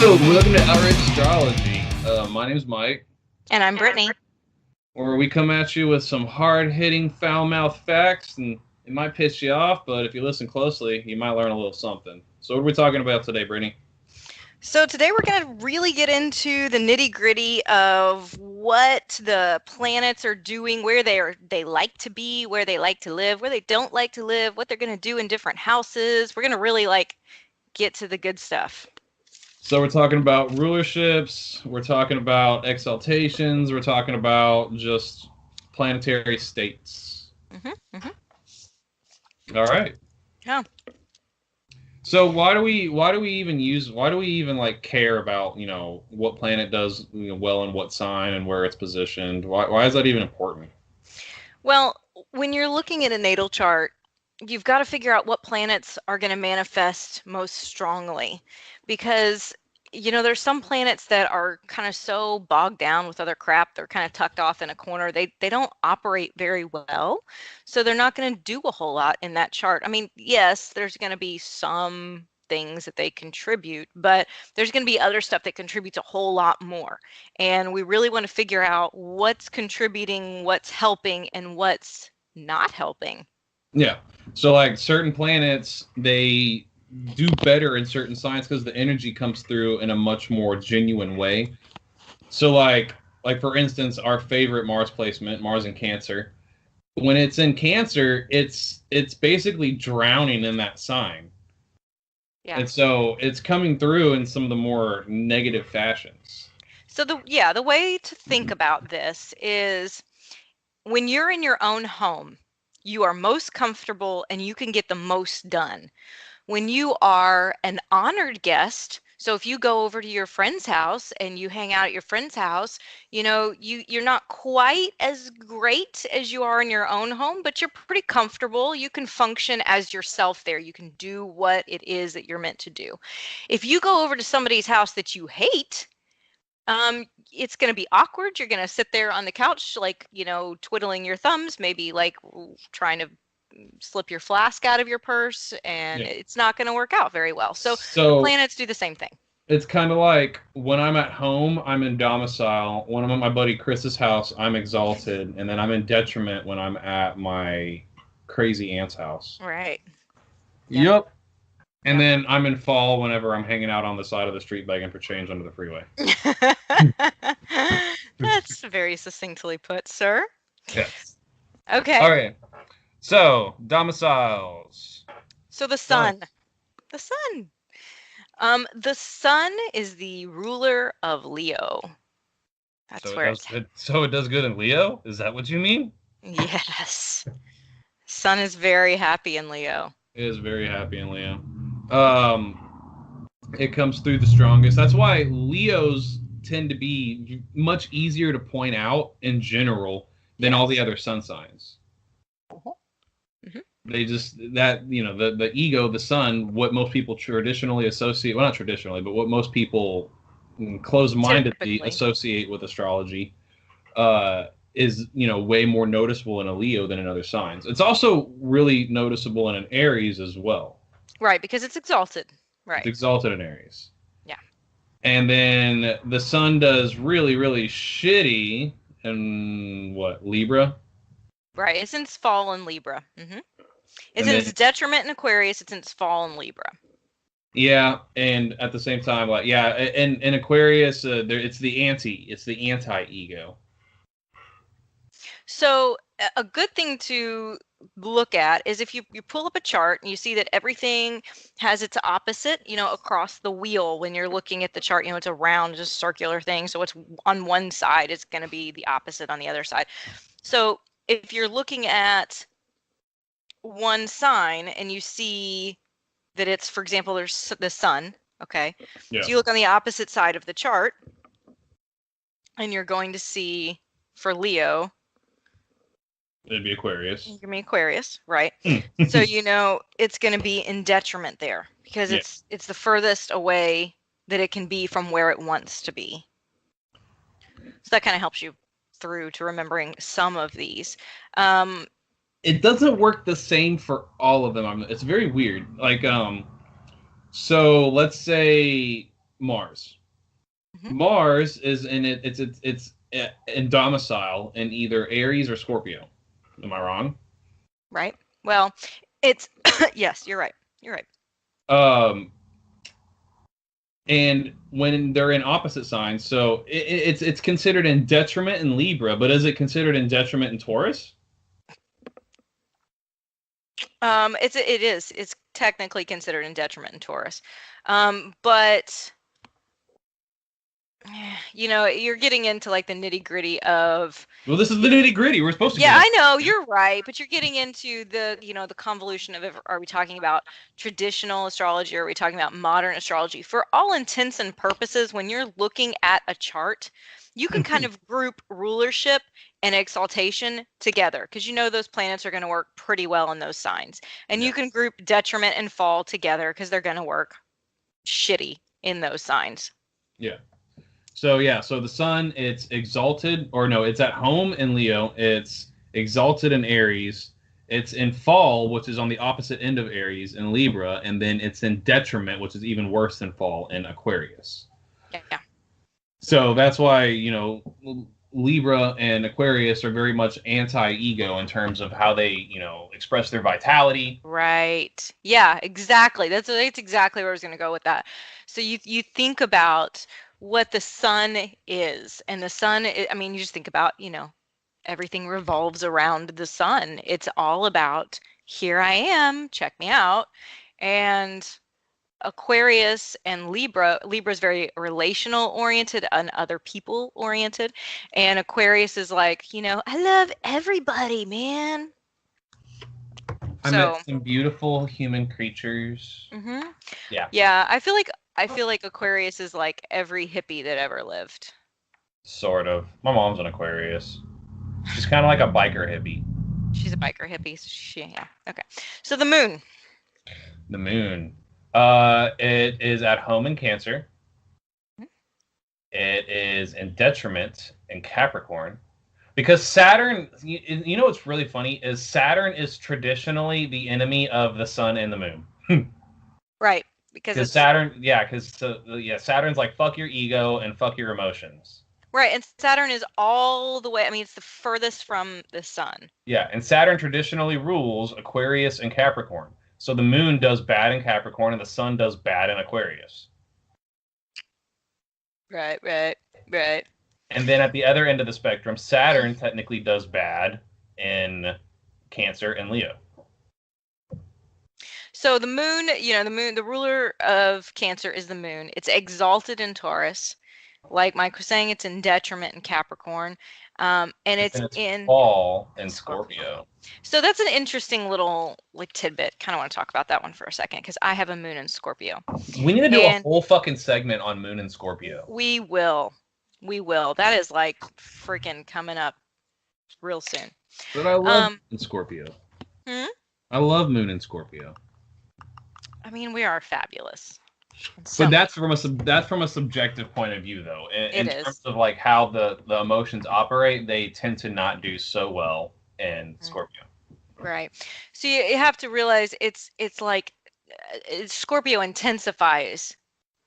So, welcome to Outrage Astrology. My name's Mike. And I'm Brittany. Where we come at you with some hard-hitting, foul-mouthed facts, and it might piss you off, but if you listen closely, you might learn a little something. So, what are we talking about today, Brittany? So today we're going to really get into the nitty-gritty of what the planets are doing, where they like to be, where they like to live, where they don't like to live, what they're going to do in different houses. We're going to really get to the good stuff. So we're talking about rulerships, we're talking about exaltations, we're talking about just planetary states. All right. Yeah. So why do we even like care about, what planet does well in what sign and where it's positioned? Why is that even important? Well, when you're looking at a natal chart, you've got to figure out what planets are going to manifest most strongly, because there's some planets that are kind of so bogged down with other crap, they're kind of tucked off in a corner. They don't operate very well, so they're not going to do a whole lot in that chart. I mean, yes, there's going to be some things that they contribute, but there's going to be other stuff that contributes a whole lot more, and we really want to figure out what's contributing, what's helping, and what's not helping. Yeah. So like certain planets, they do better in certain signs because the energy comes through in a much more genuine way. So like for instance, our favorite Mars placement, Mars in Cancer, when it's in Cancer, it's basically drowning in that sign. Yeah. And so it's coming through in some of the more negative fashions. So the way to think about this is when you're in your own home, you are most comfortable and you can get the most done. When you are an honored guest, so if you go over to your friend's house and you hang out at your friend's house, you're not quite as great as you are in your own home, but you're pretty comfortable. You can function as yourself there. You can do what it is that you're meant to do. If you go over to somebody's house that you hate, it's going to be awkward. You're going to sit there on the couch, twiddling your thumbs, maybe trying to slip your flask out of your purse, and it's not going to work out very well. So the planets do the same thing. It's kind of like when I'm at home, I'm in domicile. When I'm at my buddy Chris's house, I'm exalted, and then I'm in detriment when I'm at my crazy aunt's house. Right. Yep. And then I'm in fall whenever I'm hanging out on the side of the street begging for change under the freeway. That's very succinctly put, sir. Yes. Okay. All right. So, domiciles. So the sun. The sun. The sun is the ruler of Leo. That's so it does good in Leo? Is that what you mean? Yes. Sun is very happy in Leo. It is very happy in Leo. It comes through the strongest. That's why Leos tend to be much easier to point out in general than all the other sun signs. They just, the ego, the sun, what most people traditionally associate, well, not traditionally, but what most people closed-mindedly associate with astrology is, way more noticeable in a Leo than in other signs. It's also really noticeable in an Aries as well. Right, because it's exalted. Right. It's exalted in Aries. Yeah. And then the sun does really, really shitty in, Libra? Right, it's in its fall in Libra. It's in its detriment in Aquarius, it's in its fall in Libra. Yeah, and at the same time, in Aquarius, it's the anti-ego. So a good thing to look at is if you pull up a chart and you see that everything has its opposite, across the wheel. When you're looking at the chart, it's a round, just circular thing. So it's on one side, it's going to be the opposite on the other side. So if you're looking at one sign and you see that it's, for example, there's the sun, okay? Yeah. So you look on the opposite side of the chart and you're going to see, for Leo, it'd be Aquarius. You're going to be Aquarius, right? So it's going to be in detriment there because it's the furthest away that it can be from where it wants to be. So that kind of helps you through to remembering some of these. It doesn't work the same for all of them. It's very weird. So let's say Mars. Mhm. Mars is it's in domicile in either Aries or Scorpio. Am I wrong? Right. Well, it's yes, you're right. You're right. Um, and when they're in opposite signs, so it's considered in detriment in Libra, but is it considered in detriment in Taurus? It's technically considered in detriment in Taurus, but you're getting into like the nitty gritty of. Well, this is the nitty gritty. We're supposed to Yeah, get I it. know you're right, but you're getting into the convolution of are we talking about traditional astrology or are we talking about modern astrology? For all intents and purposes, when you're looking at a chart, you can kind of group rulership and exaltation together because those planets are going to work pretty well in those signs. And you can group detriment and fall together because they're going to work shitty in those signs. Yeah. So the sun, it's exalted, or no, it's at home in Leo. It's exalted in Aries. It's in fall, which is on the opposite end of Aries in Libra, and then it's in detriment, which is even worse than fall in Aquarius. Yeah. So that's why, Libra and Aquarius are very much anti-ego in terms of how they, express their vitality. Right. Yeah, exactly. That's exactly where I was going to go with that. So you think about what the sun is, and the sun, I mean, you just think about, everything revolves around the sun. It's all about here I am, check me out. And Aquarius and Libra is very relational oriented and other people oriented. And Aquarius is like, I love everybody, man. I So, met some beautiful human creatures. hmm Yeah, yeah, I feel like Aquarius is like every hippie that ever lived. sort of. My mom's an Aquarius. She's kind of like a biker hippie. She's a biker hippie. Yeah. Okay. So the moon. The moon. It is at home in Cancer. It is in detriment in Capricorn. Because Saturn, you know what's really funny is Saturn is traditionally the enemy of the sun and the moon. Right. Because Because it's Saturn's like fuck your ego and fuck your emotions. right. And Saturn is all the way, I mean, it's the furthest from the sun. Yeah, and Saturn traditionally rules Aquarius and Capricorn. So the moon does bad in Capricorn and the sun does bad in Aquarius. Right, right, right. And then at the other end of the spectrum, Saturn technically does bad in Cancer and Leo. So the moon, the ruler of Cancer is the moon. It's exalted in Taurus. Like Mike was saying, it's in detriment in Capricorn. And it's in fall in Scorpio. Scorpio. So that's an interesting little like tidbit. Kind of want to talk about that one for a second because I have a moon in Scorpio. We need to do a whole fucking segment on Moon and Scorpio. We will. We will. That is like freaking coming up real soon. But I love Moon and Scorpio. I love Moon and Scorpio. I mean, we are fabulous. But that's from a subjective point of view, though. In terms of like how the emotions operate, they tend to not do so well in Scorpio. Right. So you have to realize it's like Scorpio intensifies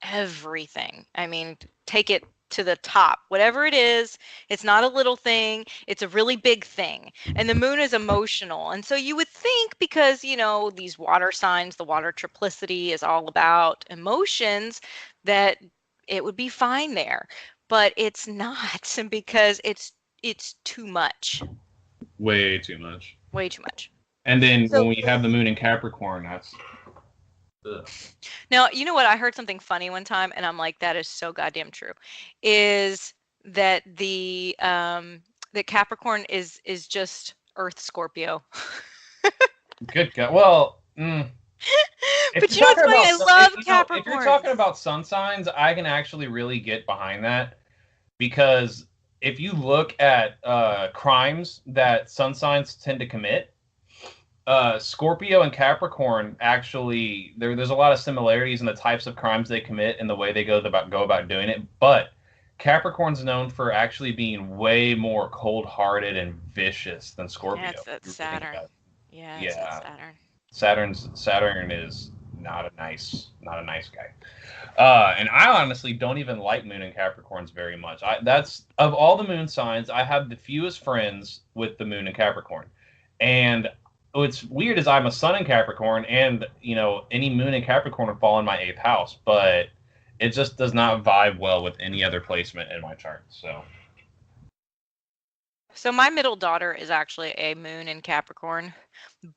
everything. I mean, take it to the top. Whatever it is, it's not a little thing, it's a really big thing. And the moon is emotional. And so you would think because, these water signs, the water triplicity is all about emotions, that it would be fine there. But it's not because it's too much. Way too much. Way too much. And then when we have the moon in Capricorn, that's Now, you know what? I heard something funny one time, and I'm like, that is so goddamn true. Is that that Capricorn is just Earth Scorpio. Good God. Well, but what's funny? I love Capricorn. If you're talking about sun signs, I can actually really get behind that because if you look at crimes that sun signs tend to commit, Scorpio and Capricorn actually there's a lot of similarities in the types of crimes they commit and the way they go about doing it. But Capricorn's known for actually being way more cold-hearted and vicious than Scorpio. Yeah, that's Saturn. Yeah, yeah. Saturn. Saturn is not a nice guy. And I honestly don't even like Moon and Capricorns very much. That's of all the Moon signs, I have the fewest friends with the Moon in Capricorn. And what's weird is I'm a Sun in Capricorn, and any Moon in Capricorn would fall in my 8th house, but it just does not vibe well with any other placement in my chart. So my middle daughter is actually a Moon in Capricorn,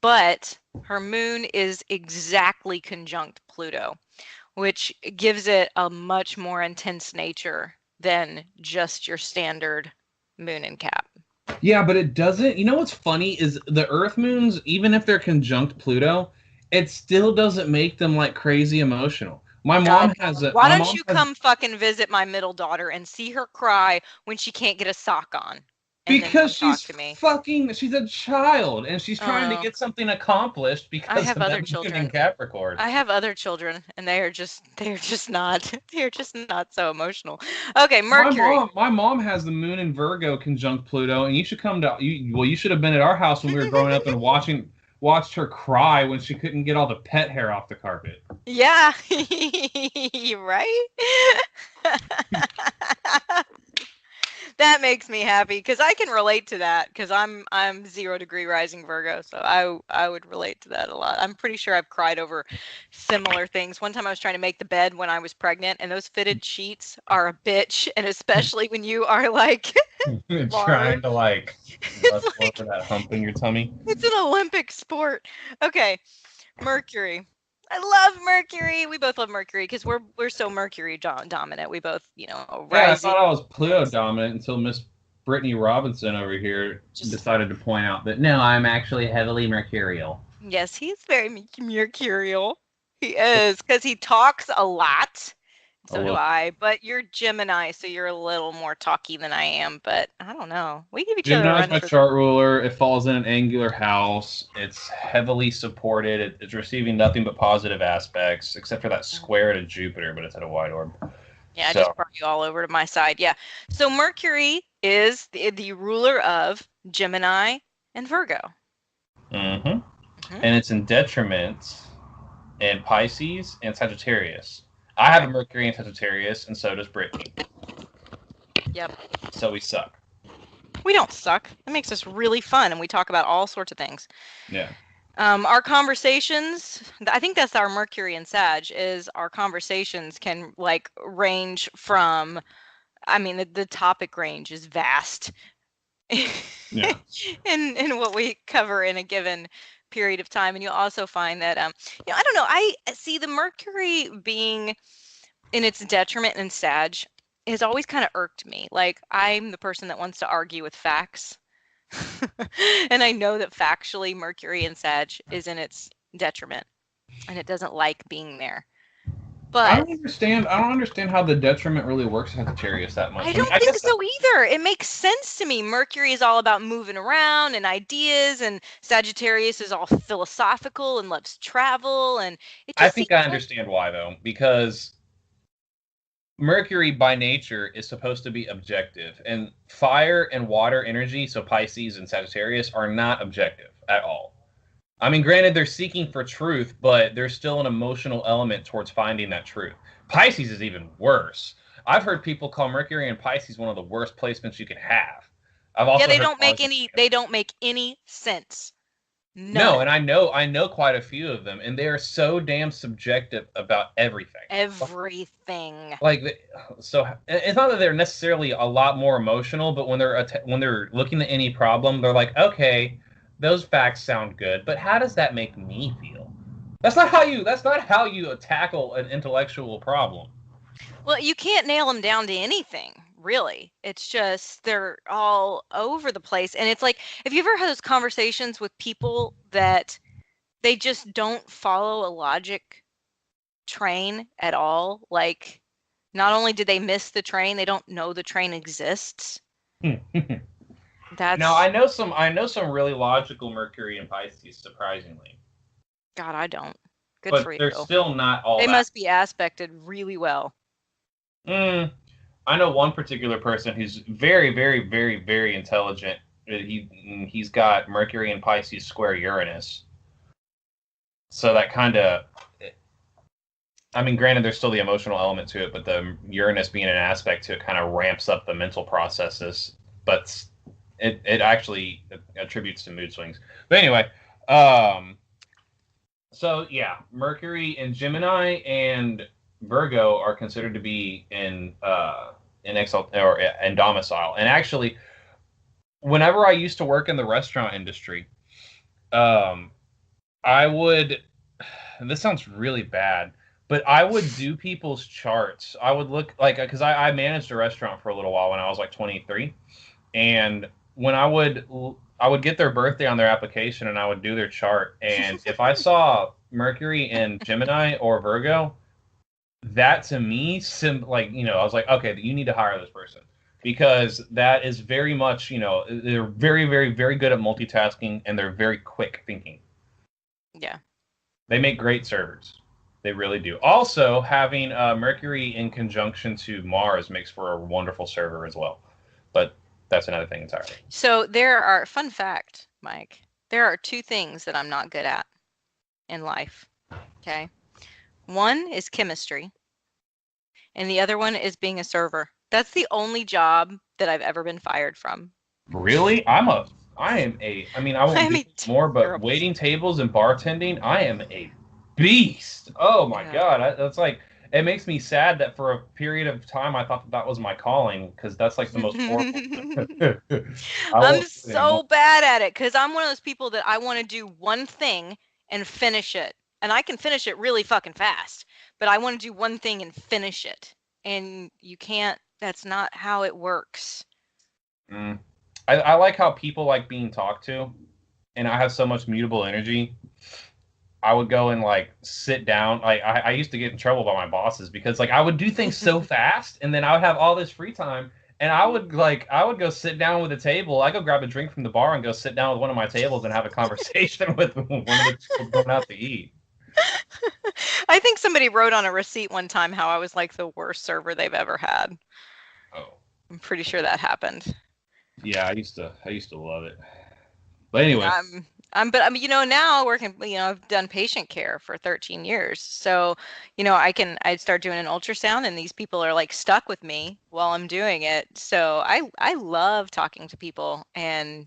but her Moon is exactly conjunct Pluto, which gives it a much more intense nature than just your standard Moon in Cap. Yeah, but it doesn't. You know what's funny is the Earth moons, even if they're conjunct Pluto, it still doesn't make them like crazy emotional. My mom has a. Why don't you come fucking visit my middle daughter and see her cry when she can't get a sock on? Because she's a child and she's trying to get something accomplished because I have of other that children. Moon in Capricorn. I have other children and they're just not so emotional. Okay, Mercury. My mom has the Moon in Virgo conjunct Pluto, and you should come to you should have been at our house when we were growing up and watched her cry when she couldn't get all the pet hair off the carpet. Yeah. Right? That makes me happy because I can relate to that because I'm 0-degree rising Virgo, so I would relate to that a lot. I'm pretty sure I've cried over similar things. One time I was trying to make the bed when I was pregnant, and those fitted sheets are a bitch, and especially when you are like trying to like for that hump in your tummy. It's an Olympic sport. Okay, Mercury. I love Mercury. We both love Mercury because we're so Mercury dominant. We both, rising. Yeah, I thought I was Pluto dominant until Miss Brittany Robinson over here decided to point out that no, I'm actually heavily mercurial. Yes, he's very mercurial. He is because he talks a lot. So do I, but you're Gemini, so you're a little more talky than I am, but I don't know. We give each other a run. Gemini's my chart ruler. It falls in an angular house. It's heavily supported. It's receiving nothing but positive aspects, except for that square to Jupiter, but it's at a wide orb. Yeah, I just brought you all over to my side. Yeah. So Mercury is the ruler of Gemini and Virgo. Mm-hmm. And it's in detriment in Pisces and Sagittarius. I have a Mercury in Sagittarius, and so does Brittany. Yep. So we suck. We don't suck. It makes us really fun, and we talk about all sorts of things. Yeah. Our conversations, I think that's our Mercury and Sag, is our conversations can like range from, I mean, the topic range is vast. Yeah. in what we cover in a given period of time. And you'll also find that I don't know, I see the Mercury being in its detriment in Sag has always kind of irked me. Like, I'm the person that wants to argue with facts. And I know that factually Mercury in Sag is in its detriment and it doesn't like being there. But I don't understand how the detriment really works in Sagittarius that much. I don't think so either. It makes sense to me. Mercury is all about moving around and ideas, and Sagittarius is all philosophical and loves travel. And I think I understand why, though, because Mercury by nature is supposed to be objective, and fire and water energy, so Pisces and Sagittarius, are not objective at all. I mean, granted, they're seeking for truth, but there's still an emotional element towards finding that truth. Pisces is even worse. I've heard people call Mercury and Pisces one of the worst placements you could have. They don't make any sense. No, and I know quite a few of them, and they are so damn subjective about everything. Everything. So it's not that they're necessarily a lot more emotional, but when they're looking at any problem, they're like, okay, those facts sound good, but how does that make me feel? That's not how you tackle an intellectual problem. Well, you can't nail them down to anything, really. It's just they're all over the place. And it's like, have you ever had those conversations with people that they just don't follow a logic train at all? Like, not only did they miss the train, they don't know the train exists. Now I know some really logical Mercury and Pisces, surprisingly. God, I don't. Good but for you. They're still not all. They must be aspected really well. I know one particular person who's very, very, very, very intelligent. He's got Mercury and Pisces square Uranus. So that kind of I mean, granted, there's still the emotional element to it, but the Uranus being an aspect to it kind of ramps up the mental processes. But it actually attributes to mood swings. But anyway, um, so yeah, Mercury and Gemini and Virgo are considered to be in exalt or in domicile. And actually, whenever I used to work in the restaurant industry, um, I would. And this sounds really bad, but I would do people's charts. I would look like because I managed a restaurant for a little while when I was like 23, and when I would get their birthday on their application and I would do their chart. And if I saw Mercury in Gemini or Virgo, that to me, like, I was like, okay, you need to hire this person because that is very much, they're very, very, very good at multitasking and they're very quick thinking. Yeah. They make great servers. They really do. Also, having Mercury in conjunction to Mars makes for a wonderful server as well. But that's another thing entirely. So there are, fun fact, Mike, there are two things that I'm not good at in life. Okay. One is chemistry, and the other one is being a server. That's the only job that I've ever been fired from. Really? I mean, I won't do more, but terrible. Waiting tables and bartending, I am a beast. Oh my God. That's like, it makes me sad that for a period of time I thought that was my calling because that's like the most horrible. I'm so bad at it because I'm one of those people that I want to do one thing and finish it. And I can finish it really fucking fast, but I want to do one thing and finish it. And you can't, that's not how it works. I like how people like being talked to, and I have so much mutable energy. I would go and like sit down. Like I used to get in trouble by my bosses because like I would do things so fast, and then I would have all this free time, and I would go sit down with a table. I go grab a drink from the bar and go sit down with one of my tables and have a conversation with one of the people going out to eat. I think somebody wrote on a receipt one time how I was like the worst server they've ever had. Oh, I'm pretty sure that happened. Yeah, I used to love it. But anyway, but I mean, now working, I've done patient care for 13 years. So, I'd start doing an ultrasound and these people are like stuck with me while I'm doing it. So I love talking to people and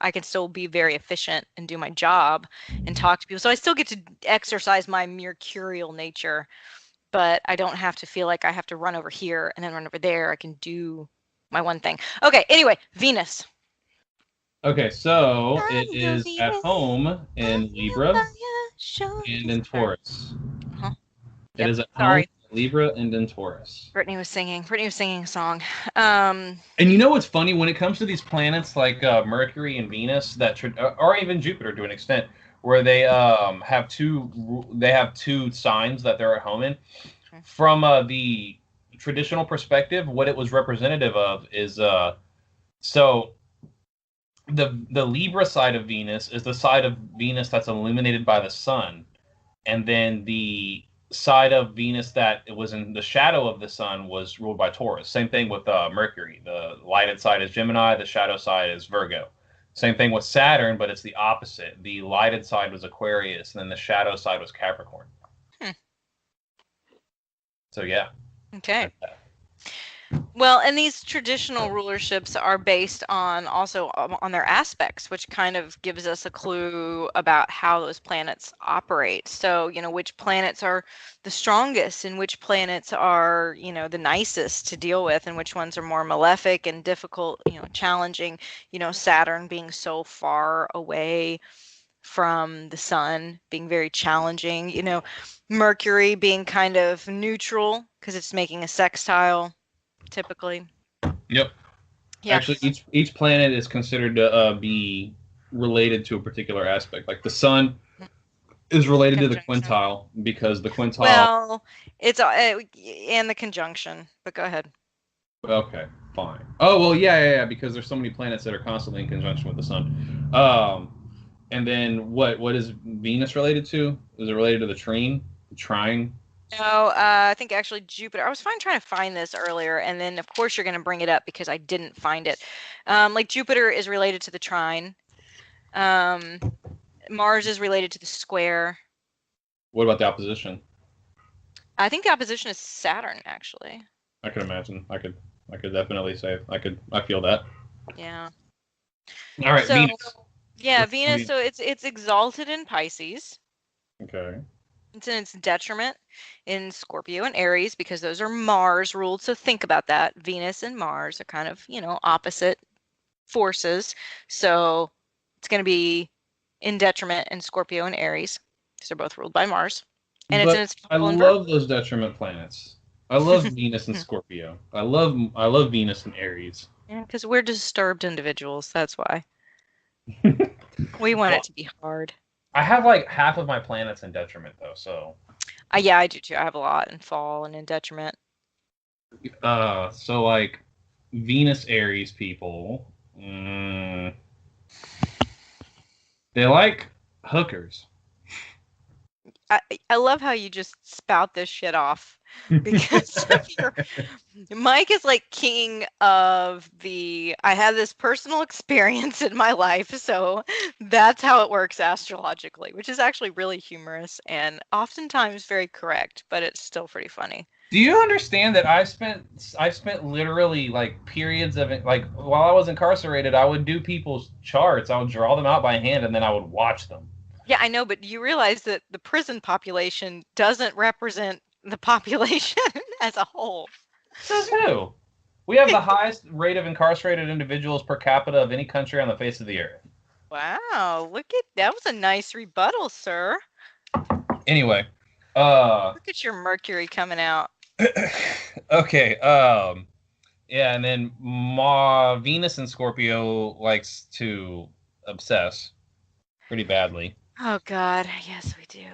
I can still be very efficient and do my job and talk to people. So I still get to exercise my mercurial nature, but I don't have to feel like I have to run over here and then run over there. I can do my one thing. Okay, anyway, Venus. Okay, so it is at home in Libra and in Taurus. It is at home in Libra and in Taurus. Brittany was singing a song. And you know what's funny? When it comes to these planets like Mercury and Venus, or even Jupiter to an extent, where they have two signs that they're at home in. From the traditional perspective, what it was representative of is so the Libra side of Venus is the side of Venus that's illuminated by the sun, and then the side of Venus that it was in the shadow of the sun was ruled by Taurus. Same thing with Mercury. The lighted side is Gemini, the shadow side is Virgo. Same thing with Saturn, but it's the opposite. The lighted side was Aquarius, and then the shadow side was Capricorn. So yeah. Okay. Well, and these traditional rulerships are based on also on their aspects, which kind of gives us a clue about how those planets operate. So, which planets are the strongest and which planets are, the nicest to deal with and which ones are more malefic and difficult, challenging, Saturn being so far away from the sun, being very challenging, Mercury being kind of neutral because it's making a sextile. Typically. Yep. Yeah. Actually, each planet is considered to be related to a particular aspect. Like the sun is related to the quintile because the quintile. Well, it's and the conjunction. But go ahead. Okay, fine. Oh well, yeah. Because there's so many planets that are constantly in conjunction with the sun. And then what is Venus related to? Is it related to the trine? No, I think actually Jupiter. I was trying to find this earlier, and then of course you're going to bring it up because I didn't find it. Like Jupiter is related to the trine. Mars is related to the square. What about the opposition? I think the opposition is Saturn, actually. I could imagine. I could definitely say I feel that. Yeah. All right, So, Venus. yeah, Venus, so it's exalted in Pisces. Okay. It's in its detriment in Scorpio and Aries because those are Mars ruled. So think about that. Venus and Mars are kind of, opposite forces. So it's going to be in detriment in Scorpio and Aries because they're both ruled by Mars. And it's in But its I fall in Virgo. love those detriment planets. I love Venus and Scorpio. I love Venus and Aries. Yeah, because we're disturbed individuals. That's why. We want it Well, to be hard. I have like half of my planets in detriment though, so Yeah, I do too. I have a lot in fall and in detriment. so like Venus Aries people, they like hookers. I love how you just spout this shit off because Mike is like king of I had this personal experience in my life, so that's how it works astrologically, which is actually really humorous and oftentimes very correct, but it's still pretty funny. Do you understand that I spent literally like periods of it, like while I was incarcerated, I would do people's charts. I would draw them out by hand and then I would watch them. Yeah, I know, but you realize that the prison population doesn't represent the population as a whole. Says who? We have the highest rate of incarcerated individuals per capita of any country on the face of the earth. Wow, that was a nice rebuttal, sir. Anyway, Look at your Mercury coming out. okay, yeah, and then Venus and Scorpio likes to obsess pretty badly. Oh God, yes we do.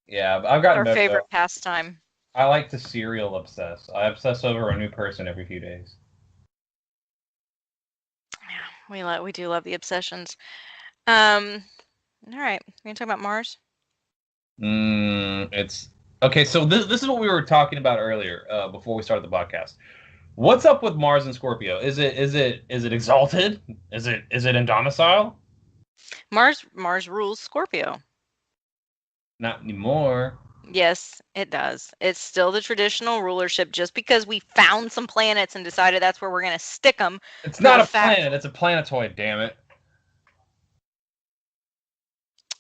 Yeah, I've gotten Our better favorite though. pastime. I like to serial obsess. I obsess over a new person every few days. Yeah, we do love the obsessions. All right, we're gonna talk about Mars. It's okay. So this is what we were talking about earlier, before we started the podcast. What's up with Mars and Scorpio? Is it exalted? Is it in domicile? Mars rules Scorpio. Not anymore. Yes, it does. It's still the traditional rulership. Just because we found some planets and decided that's where we're gonna stick them. It's not a planet. It's a planetoid. Damn it.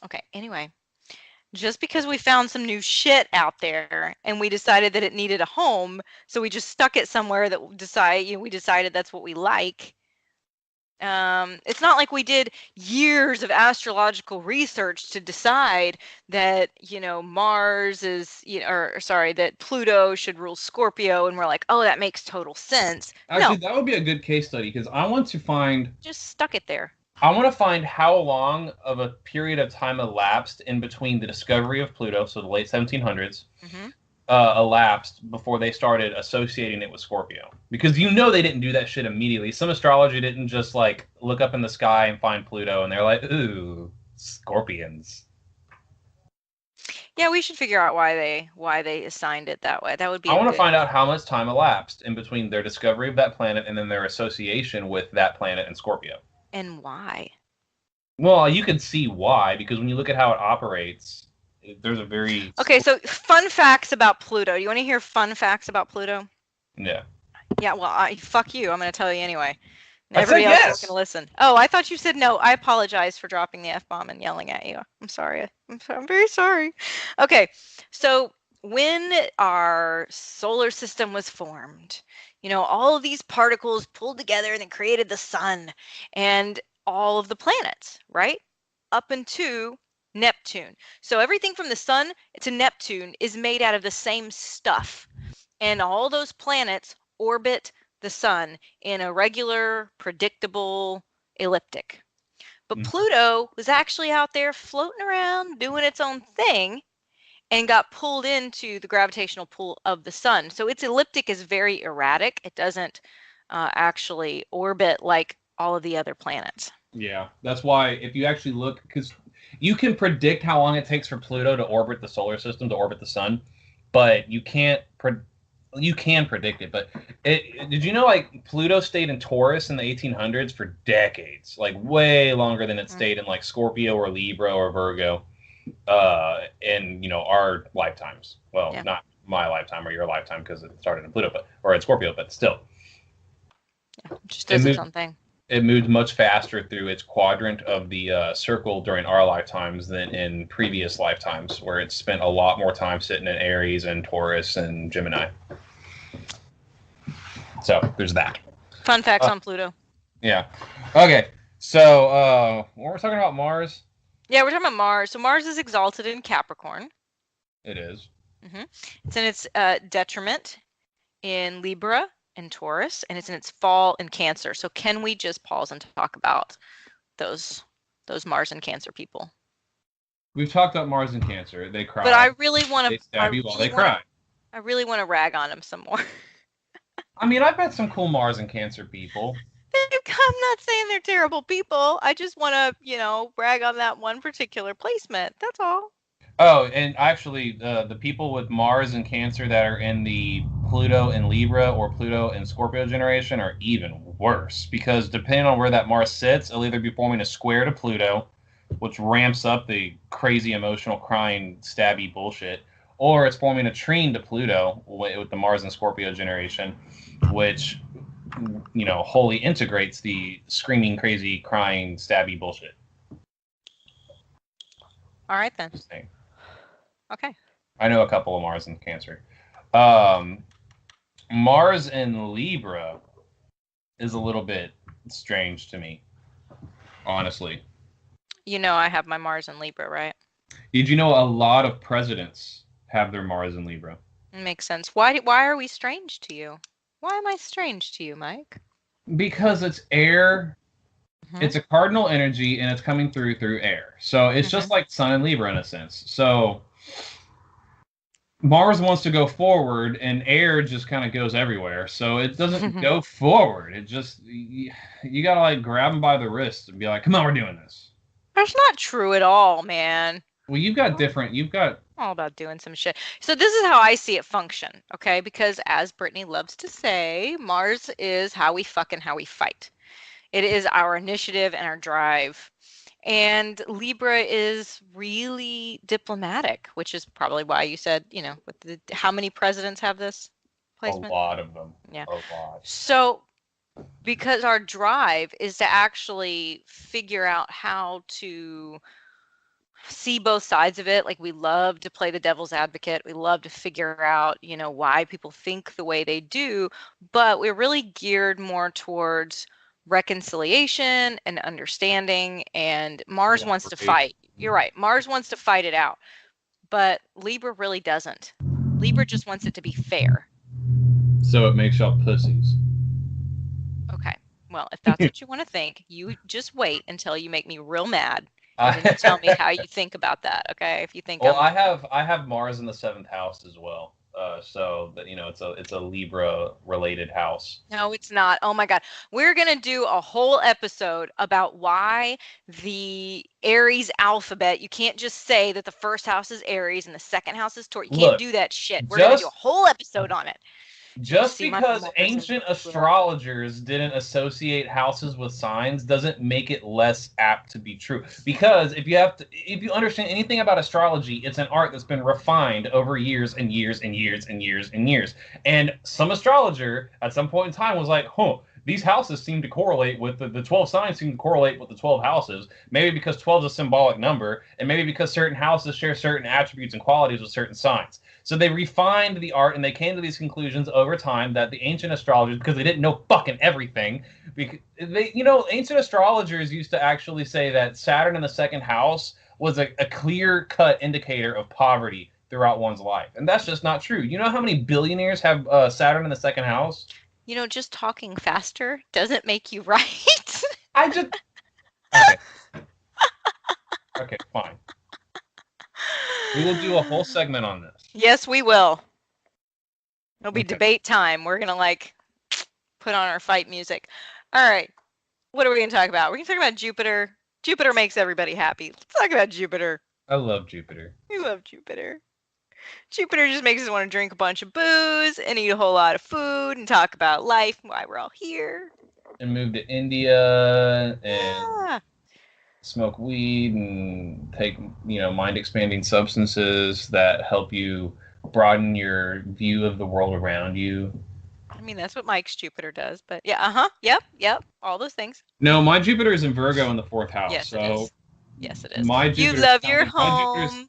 Okay. Anyway, just because we found some new shit out there and we decided that it needed a home, so we just stuck it somewhere that we decided that's what we like. It's not like we did years of astrological research to decide that, Mars is, or sorry, that Pluto should rule Scorpio, and we're like, oh, that makes total sense. Actually, No, that would be a good case study because I want to find. just stuck it there. I want to find how long of a period of time elapsed in between the discovery of Pluto, so the late 1700s, Hmm. elapsed before they started associating it with Scorpio. Because they didn't do that shit immediately. Some astrology didn't just like look up in the sky and find Pluto and they're like, ooh, scorpions. Yeah, we should figure out why they assigned it that way. That would be. I want to find out how much time elapsed in between their discovery of that planet and then their association with that planet and Scorpio. And why? Well, you can see why, because when you look at how it operates, there's a very... Okay, so fun facts about Pluto. You want to hear fun facts about Pluto? Yeah. Yeah, well, fuck you. I'm going to tell you anyway. I Everybody said else yes. is going to listen. Oh, I thought you said no. I apologize for dropping the F-bomb and yelling at you. I'm sorry. I'm very sorry. Okay, so when our solar system was formed, all of these particles pulled together and then created the sun and all of the planets, right? Up into Neptune. So everything from the sun to Neptune is made out of the same stuff. And all those planets orbit the sun in a regular, predictable elliptic. But Pluto was actually out there floating around doing its own thing and got pulled into the gravitational pull of the sun. So its elliptic is very erratic. It doesn't actually orbit like all of the other planets. Yeah, that's why if you actually look, because you can predict how long it takes for Pluto to orbit the solar system, to orbit the sun, but you can't you can predict it, but did you know like Pluto stayed in Taurus in the 1800s for decades, like way longer than it stayed in like Scorpio or Libra or Virgo. in our lifetimes. Well, Yeah. not my lifetime or your lifetime because it started in Pluto, or in Scorpio, but still, Yeah. It just it does its moved. own thing. It moved much faster through its quadrant of the circle during our lifetimes than in previous lifetimes, where it spent a lot more time sitting in Aries and Taurus and Gemini. So there's that. Fun facts Uh, on Pluto. yeah. Okay. So when we're talking about Mars, Yeah, we're talking about Mars. So Mars is exalted in Capricorn. it is. It's in its detriment in Libra and Taurus, and it's in its fall in Cancer. So can we just pause and talk about those Mars and Cancer people? We've talked about Mars and Cancer. They But I cry. really want They to. I stab you while they really want to. cry. I really want to rag on them some more. I mean, I've met some cool Mars and Cancer people. I'm not saying they're terrible people. I just want to, brag on that one particular placement. That's all. Oh, and actually, the people with Mars and Cancer that are in the Pluto and Libra or Pluto and Scorpio generation are even worse because depending on where that Mars sits, it'll either be forming a square to Pluto, which ramps up the crazy emotional crying stabby bullshit, or it's forming a trine to Pluto with the Mars and Scorpio generation, which wholly integrates the screaming, crazy, crying, stabby bullshit. All right then. Interesting. Okay. I know a couple of Mars and Cancer. Mars in Libra is a little bit strange to me, honestly. I have my Mars in Libra, right? Did you know a lot of presidents have their Mars in Libra? It makes sense. Why are we strange to you? Why am I strange to you, Mike? Because it's air. Mm-hmm. It's a cardinal energy, and it's coming through air. So it's just like Sun and Libra in a sense. So Mars wants to go forward, and air just kind of goes everywhere. So it doesn't go forward. It just you gotta like grab them by the wrist and be like, "Come on, we're doing this." That's not true at all, man. Well, you've got all about doing some shit. So this is how I see it function, okay? Because as Brittany loves to say, Mars is how we fuck and how we fight. It is our initiative and our drive. And Libra is really diplomatic, which is probably why you said, with how many presidents have this placement? a lot of them. Yeah. A lot. So because our drive is to actually figure out how to see both sides of it. Like we love to play the devil's advocate. We love to figure out, why people think the way they do, but we're really geared more towards reconciliation and understanding, and Mars wants to fight. You're right. Mars wants to fight it out, but Libra really doesn't. Libra just wants it to be fair. So it makes y'all pussies. Okay. Well, if that's what you want to think, you just wait until you make me real mad. And then you tell me how you think about that, okay? If you think I have Mars in the 7th house as well. So that it's a Libra related house. No, it's not. Oh my God. We're going to do a whole episode about why the Aries alphabet, you can't just say that the first house is Aries and the second house is Taurus. You can't do that shit. We're going to do a whole episode on it. Just because ancient astrologers didn't associate houses with signs doesn't make it less apt to be true. Because if you understand anything about astrology, it's an art that's been refined over years and years and years and years and years. And some astrologer at some point in time was like, these houses seem to correlate with the 12 signs seem to correlate with the 12 houses. Maybe because 12 is a symbolic number, and maybe because certain houses share certain attributes and qualities with certain signs. So they refined the art, and they came to these conclusions over time that the ancient astrologers, because they didn't know fucking everything, ancient astrologers used to actually say that Saturn in the 2nd house was a clear-cut indicator of poverty throughout one's life. And that's just not true. You know how many billionaires have Saturn in the 2nd house? Just talking faster doesn't make you right. Okay. Okay, fine. We will do a whole segment on this. Yes, we will. It'll be debate time. We're going to put on our fight music. All right. What are we going to talk about? We're going to talk about Jupiter. Jupiter makes everybody happy. Let's talk about Jupiter. I love Jupiter. We love Jupiter. Jupiter just makes us want to drink a bunch of booze and eat a whole lot of food and talk about life and why we're all here. And move to India and smoke weed and take, mind-expanding substances that help you broaden your view of the world around you. I mean, that's what Mike's Jupiter does, but yeah, yep, all those things. No, my Jupiter is in Virgo in the 4th house. Yes, so it is. Yes, it is. My You Jupiter's love telling your me, home.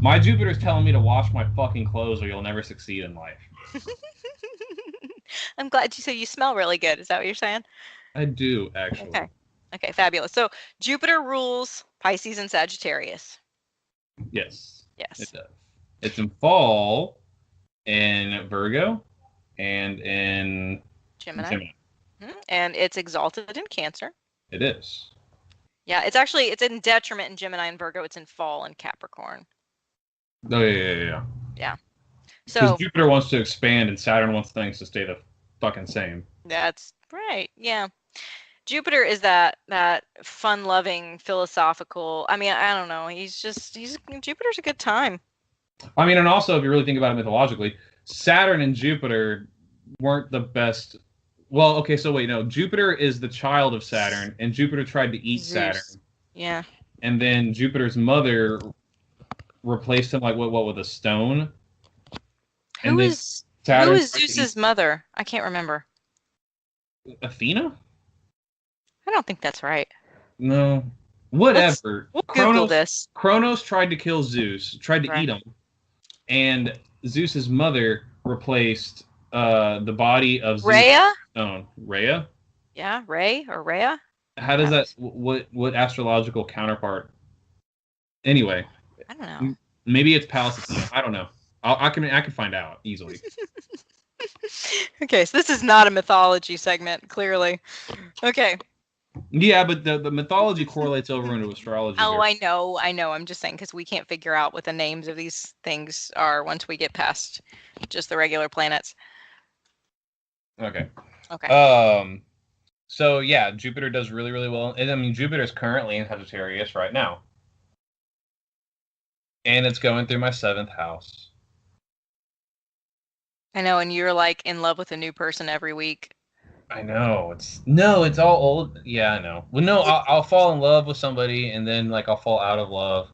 my Jupiter's telling me to wash my fucking clothes or you'll never succeed in life. I'm glad you said you smell really good. Is that what you're saying? I do, actually. Okay. Okay, fabulous. So Jupiter rules Pisces and Sagittarius. Yes. Yes. It does. It's in fall in Virgo and in Gemini. And it's exalted in Cancer. It is. Yeah, it's in detriment in Gemini and Virgo. It's in fall in Capricorn. Oh, yeah. Yeah. Because So Jupiter wants to expand and Saturn wants things to stay the fucking same. that's right. Yeah. Jupiter is that fun-loving, philosophical. I mean, I don't know. Jupiter's a good time. I mean, and also if you really think about it mythologically, Saturn and Jupiter weren't the best. Well, okay, so wait, no. Jupiter is the child of Saturn, and Jupiter tried to eat Zeus. Saturn. Yeah. And then Jupiter's mother replaced him like what with a stone. Who is Zeus's mother? I can't remember. Athena? I don't think that's right. No. Whatever. We'll Google this. Kronos tried to kill Zeus, tried to eat him. And Zeus's mother replaced the body of Zeus. Rhea? Stone. Rhea? Yeah, Ray or Rhea? How does that what astrological counterpart? Anyway. I don't know. Maybe it's Pallas Athena. I don't know. I can find out easily. Okay, so this is not a mythology segment, clearly. Okay. Yeah, but the mythology correlates over into astrology. Oh, I know. I'm just saying because we can't figure out what the names of these things are once we get past just the regular planets. Okay. Okay. So yeah, Jupiter does really, really well. And I mean, Jupiter's currently in Sagittarius right now. And it's going through my 7th house. I know, and you're like in love with a new person every week. I know. It's all old. Yeah, I know. Well, no, I'll fall in love with somebody, and then like I'll fall out of love,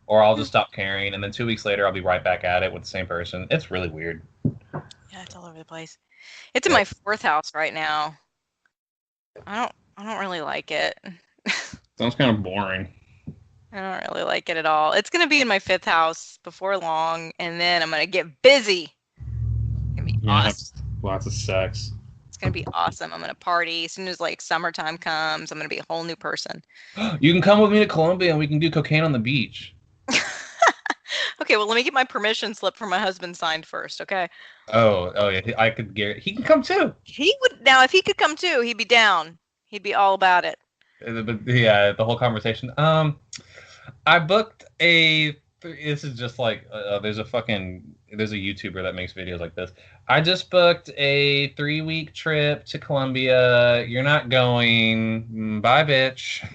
or I'll just stop caring, and then 2 weeks later I'll be right back at it with the same person. It's really weird. Yeah, it's all over the place. It's in my 4th house right now. I don't really like it. Sounds kind of boring. I don't really like it at all. It's gonna be in my 5th house before long, and then I'm gonna get busy. It's gonna be awesome. Lots of sex. It's gonna be awesome. I'm gonna party as soon as like summertime comes. I'm gonna be a whole new person. You can come with me to Colombia and we can do cocaine on the beach. Okay, well let me get my permission slip from my husband signed first, okay? Oh yeah, I could get. He can come too. He would now if he could come too, he'd be down. He'd be all about it. But yeah, the whole conversation. I booked a. This is just like there's a YouTuber that makes videos like this. I just booked a 3-week trip to Colombia. You're not going. Bye, bitch.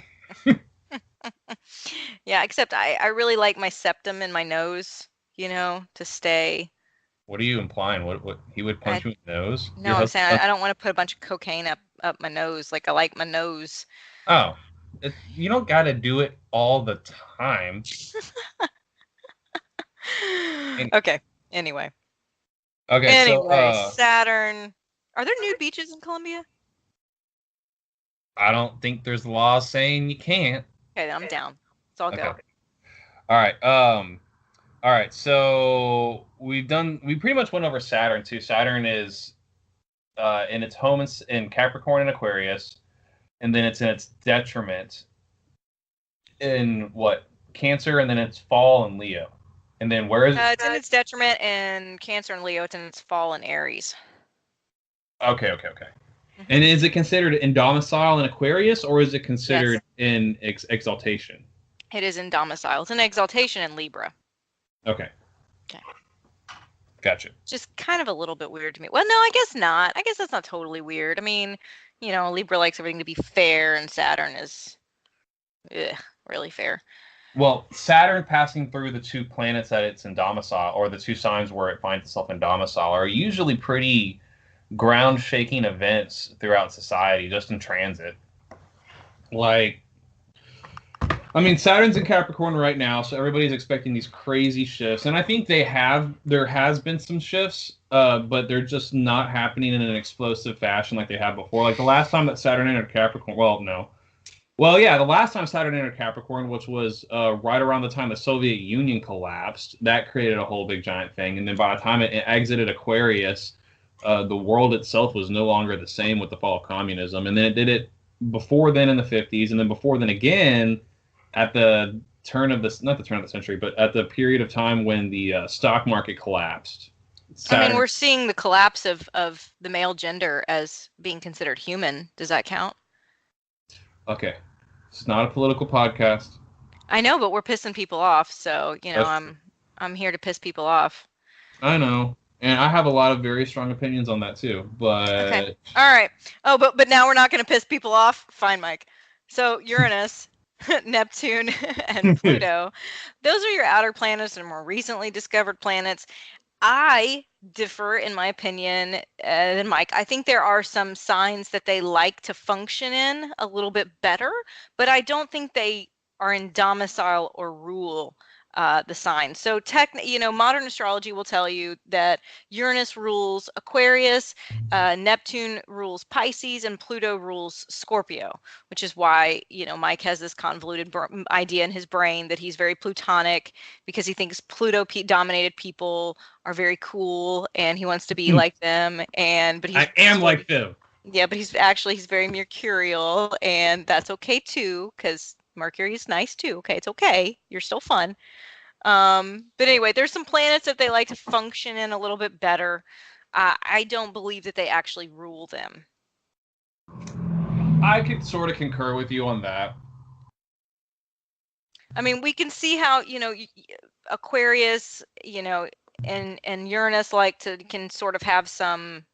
Yeah, except I really like my septum in my nose, to stay. What are you implying? What he would punch you in the nose? No, I'm saying I don't want to put a bunch of cocaine up my nose. Like I like my nose. Oh, you don't got to do it all the time. Okay. Anyway. Okay. So, Saturn. Are there nude beaches in Colombia? I don't think there's laws saying you can't. Okay, then I'm down. Let's all go. All right. All right. So we pretty much went over Saturn too. Saturn is in its home in Capricorn and Aquarius, and then it's in its detriment in Cancer, and then it's fall in Leo. And then where is it? It's in its detriment in Cancer and Leo. It's in its fall in Aries. Okay. Mm-hmm. And is it considered in domicile in Aquarius, or is it considered in exaltation? It is in domicile. It's an exaltation in Libra. Okay. Gotcha. Just kind of a little bit weird to me. Well, no, I guess not. I guess that's not totally weird. I mean, Libra likes everything to be fair, and Saturn is really fair. Well, Saturn passing through the 2 planets that it's in domicile, or the 2 signs where it finds itself in domicile, are usually pretty ground-shaking events throughout society, just in transit. Like, I mean, Saturn's in Capricorn right now, so everybody's expecting these crazy shifts, and I think there has been some shifts, but they're just not happening in an explosive fashion like they have before. Like the last time that Saturn entered Capricorn, well, no. Well, yeah, the last time Saturn entered Capricorn, which was right around the time the Soviet Union collapsed, that created a whole big giant thing. And then by the time it exited Aquarius, the world itself was no longer the same with the fall of communism. And then it did it before then in the 50s, and then before then again at the turn of the, not the turn of the century, but at the period of time when the stock market collapsed. I mean, we're seeing the collapse of the male gender as being considered human. Does that count? Okay. It's not a political podcast. I know, but we're pissing people off, so I'm here to piss people off. I know. And I have a lot of very strong opinions on that too, but okay. All right. Oh, but now we're not going to piss people off. Fine, Mike. So Uranus, Neptune, and Pluto, those are your outer planets and more recently discovered planets. I differ in my opinion than Mike. I think there are some signs that they like to function in a little bit better, but I don't think they are in domicile or rule the sign. So modern astrology will tell you that Uranus rules Aquarius, Neptune rules Pisces, and Pluto rules Scorpio, which is why, Mike has this convoluted idea in his brain that he's very Plutonic because he thinks Pluto-dominated people are very cool and he wants to be like them. But I am like them. Yeah, but he's very mercurial, and that's okay too, because Mercury is nice too. Okay, it's okay. You're still fun. But anyway, there's some planets that they like to function in a little bit better. I don't believe that they actually rule them. I could sort of concur with you on that. I mean, we can see how, Aquarius, and Uranus can sort of have some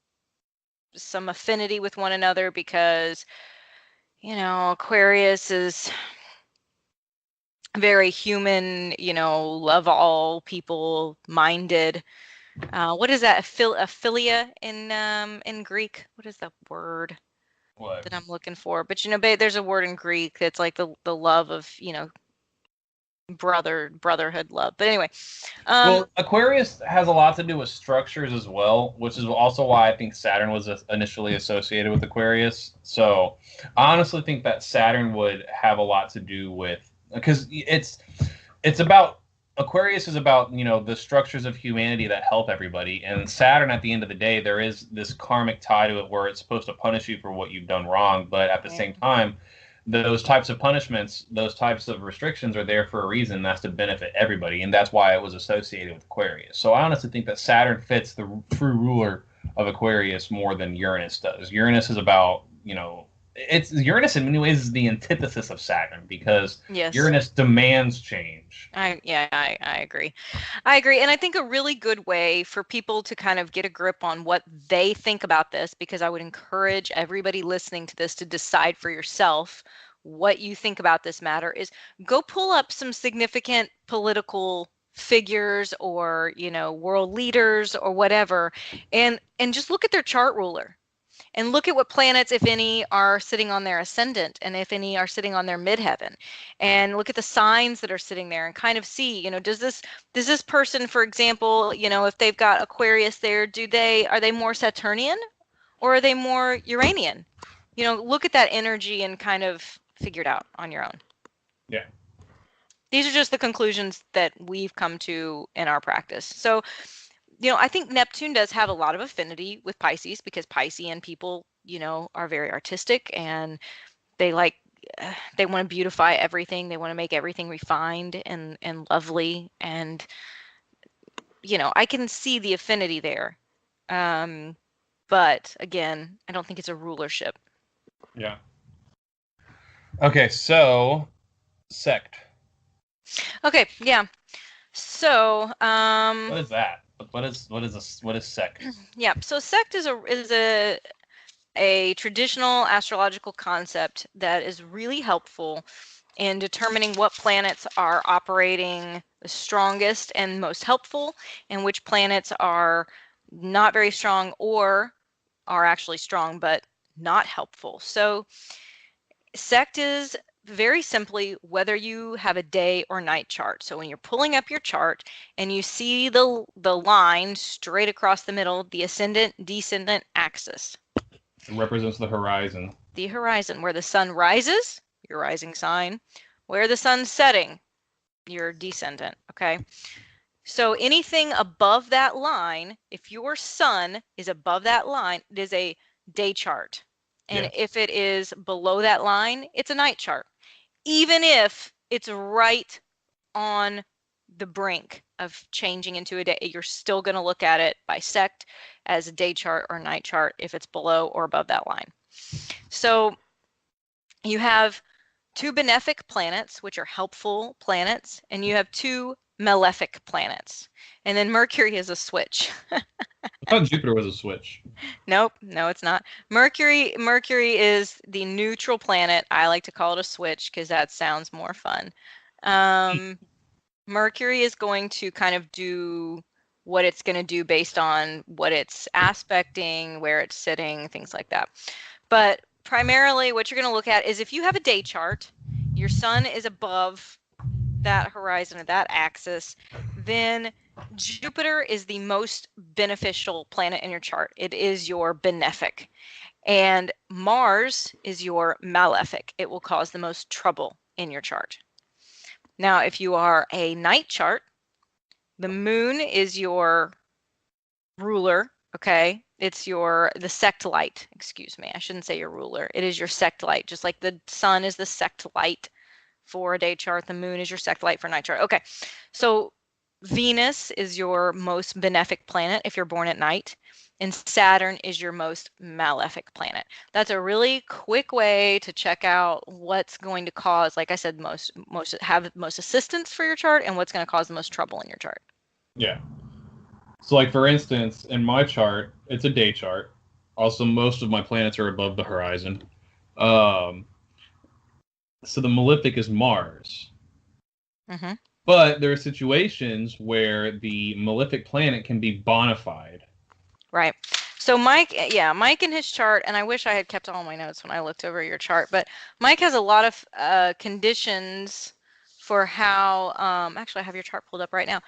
affinity with one another because, Aquarius is very human, love all people minded. What is that? Aphilia in Greek? What is that word that I'm looking for? But there's a word in Greek that's like the love of, brotherhood love. But anyway, well, Aquarius has a lot to do with structures as well, which is also why I think Saturn was initially associated with Aquarius. So I honestly think that Saturn would have a lot to do with, because it's about, Aquarius is about, the structures of humanity that help everybody, and Saturn, at the end of the day, there is this karmic tie to it where it's supposed to punish you for what you've done wrong, but at the same time, those types of punishments, those types of restrictions are there for a reason. That's to benefit everybody, and that's why it was associated with Aquarius. So I honestly think that Saturn fits the true ruler of Aquarius more than Uranus does. Uranus is about, Uranus in many ways is the antithesis of Saturn because Uranus demands change. I agree. And I think a really good way for people to kind of get a grip on what they think about this, because I would encourage everybody listening to this to decide for yourself what you think about this matter, is go pull up some significant political figures or, world leaders or whatever, and just look at their chart ruler. And look at what planets, if any, are sitting on their ascendant, and if any are sitting on their midheaven, and look at the signs that are sitting there, and kind of see, does this person, for example, if they've got Aquarius there, are they more Saturnian or are they more Uranian? Look at that energy and kind of figure it out on your own. Yeah. These are just the conclusions that we've come to in our practice. So, I think Neptune does have a lot of affinity with Pisces because Piscean people, are very artistic and they want to beautify everything. They want to make everything refined and lovely. And, I can see the affinity there. But again, I don't think it's a rulership. Yeah. Okay, so sect. Okay, yeah. So, what is that? What is sect? Yeah, so sect is a traditional astrological concept that is really helpful in determining what planets are operating the strongest and most helpful, and which planets are not very strong or are actually strong but not helpful. So sect is very simply whether you have a day or night chart. So when you're pulling up your chart and you see the line straight across the middle, the ascendant descendant axis. It represents the horizon. The horizon, where the sun rises, your rising sign, where the sun's setting, your descendant, okay? So anything above that line, if your sun is above that line, it is a day chart. And Yes. if it is below that line, it's a night chart. Even if it's right on the brink of changing into a day, you're still going to look at it, bisect as a day chart or night chart if it's below or above that line. So you have 2 benefic planets, which are helpful planets, and you have 2 malefic planets. And then Mercury is a switch. I thought Jupiter was a switch. Nope, no, it's not. Mercury is the neutral planet. I like to call it a switch because that sounds more fun. Mercury is going to kind of do what it's going to do based on what it's aspecting, where it's sitting, things like that. But primarily what you're going to look at is if you have a day chart, your sun is above that horizon or that axis, then Jupiter is the most beneficial planet in your chart. It is your benefic. And Mars is your malefic. It will cause the most trouble in your chart. Now, if you are a night chart, the moon is your ruler, okay? It's the sect light, excuse me. I shouldn't say your ruler. It is your sect light, just like the sun is the sect light for a day chart. The moon is your sect light for a night chart. Okay, so Venus is your most benefic planet if you're born at night, and Saturn is your most malefic planet. That's a really quick way to check out what's going to cause, like I said, have most assistance for your chart and what's going to cause the most trouble in your chart. Yeah. So, like, for instance, in my chart, it's a day chart. Also, most of my planets are above the horizon. So the malefic is Mars. Mm-hmm. But there are situations where the malefic planet can be bona fide. Right. So Mike in his chart, and I wish I had kept all my notes when I looked over your chart, but Mike has a lot of conditions for how, actually I have your chart pulled up right now,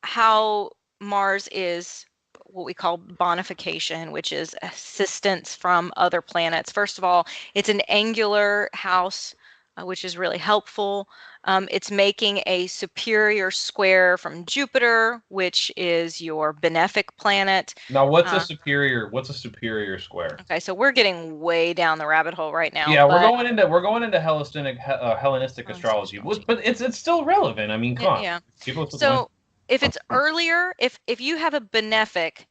how Mars is what we call bonification, which is assistance from other planets. First of all, it's an angular house, which is really helpful. It's making a superior square from Jupiter, which is your benefic planet. Now, what's a superior square? Okay, so we're getting way down the rabbit hole right now. Yeah, we're going into Hellenistic astrology, but it's still relevant. I mean, come on. Yeah. People So if it's earlier, if you have a benefic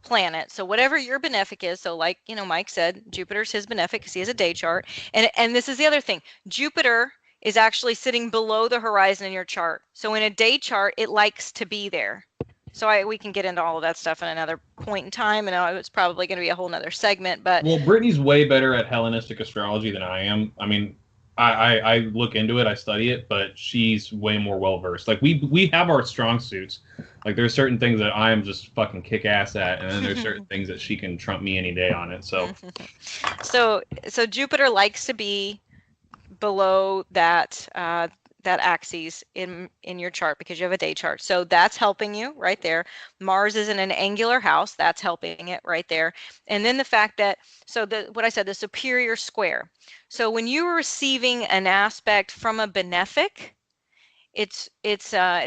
planet, so whatever your benefic is, so like Mike said, Jupiter's his benefic because he has a day chart, and this is the other thing, Jupiter is actually sitting below the horizon in your chart. So in a day chart, it likes to be there. So we can get into all of that stuff in another point in time, and it's probably going to be a whole nother segment. But well, Brittany's way better at Hellenistic astrology than I am. I mean, I look into it, I study it, but she's way more well versed. Like we have our strong suits. Like there's certain things that I am just fucking kick ass at, and then there's certain things that she can trump me any day on it. So, so Jupiter likes to be below that that axis in your chart because you have a day chart. So that's helping you right there. Mars is in an angular house. That's helping it right there. And then the fact that, what I said, the superior square. So when you are receiving an aspect from a benefic, it's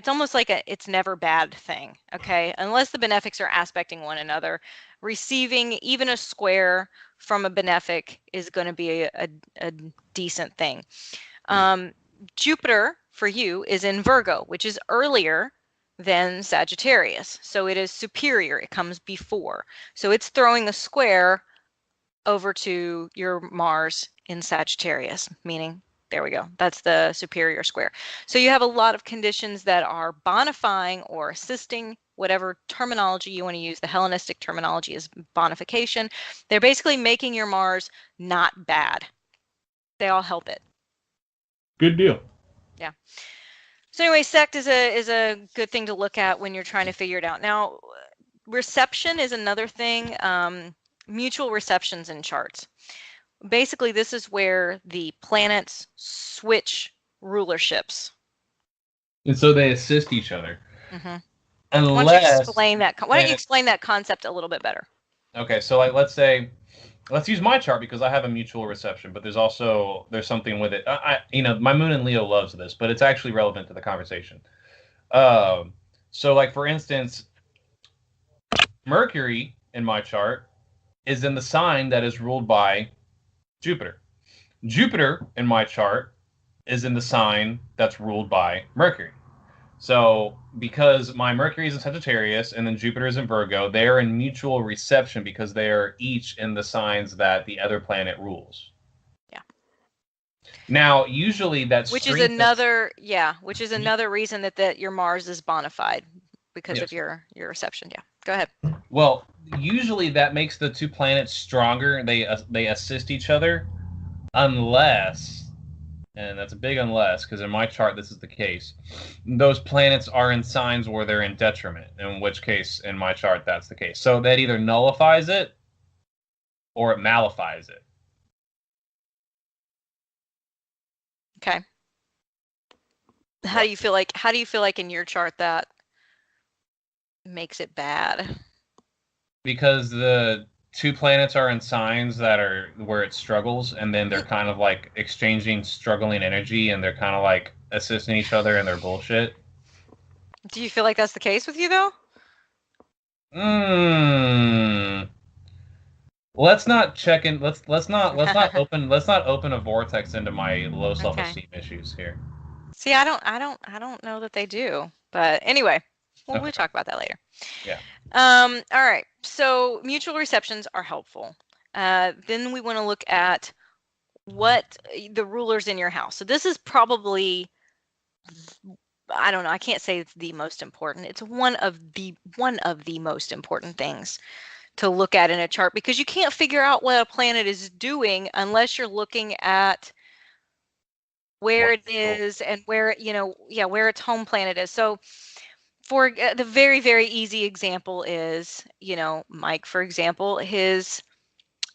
almost like it's never bad thing, okay? Unless the benefics are aspecting one another, receiving even a square from a benefic is going to be a decent thing. Jupiter for you is in Virgo, which is earlier than Sagittarius. So it is superior. It comes before. So it's throwing the square over to your Mars in Sagittarius, meaning there we go. That's the superior square. So you have a lot of conditions that are bonifying or assisting, whatever terminology you want to use. The Hellenistic terminology is bonification. They're basically making your Mars not bad. They all help it. Good deal. Yeah. So anyway, sect is a good thing to look at when you're trying to figure it out. Now, reception is another thing. Mutual receptions in charts. Basically, this is where the planets switch rulerships. And so they assist each other. Mm-hmm. Unless why don't you explain that concept a little bit better? Okay, so like let's use my chart because I have a mutual reception, but there's something with it. My moon in Leo loves this, but it's actually relevant to the conversation. So like for instance, Mercury in my chart is in the sign that is ruled by Jupiter. Jupiter in my chart is in the sign that's ruled by Mercury. So, because my Mercury is in Sagittarius and then Jupiter is in Virgo, they are in mutual reception because they are each in the signs that the other planet rules. Yeah. Now, usually that's which is another reason that your Mars is bona fide because of your reception. Yeah. Go ahead. Well, usually that makes the two planets stronger. They assist each other, unless. And that's a big unless, because in my chart this is the case. Those planets are in signs where they're in detriment, in which case, in my chart, that's the case. So that either nullifies it or it mallifies it. Okay. How do you feel like in your chart that makes it bad? Because the two planets are in signs that are where it struggles, and then they're kind of like exchanging struggling energy, and they're kind of like assisting each other in their bullshit. Do you feel like that's the case with you though? Let's not check in. Let's not open a vortex into my low self-esteem issues here. See, I don't know that they do, but anyway, we'll talk about that later. Yeah. All right. So mutual receptions are helpful. Then we want to look at what the rulers in your house. So this is probably, I don't know, I can't say it's the most important. It's one of the most important things to look at in a chart, because you can't figure out what a planet is doing unless you're looking at where it is and where its home planet is. So for the very, very easy example is, Mike, for example, his,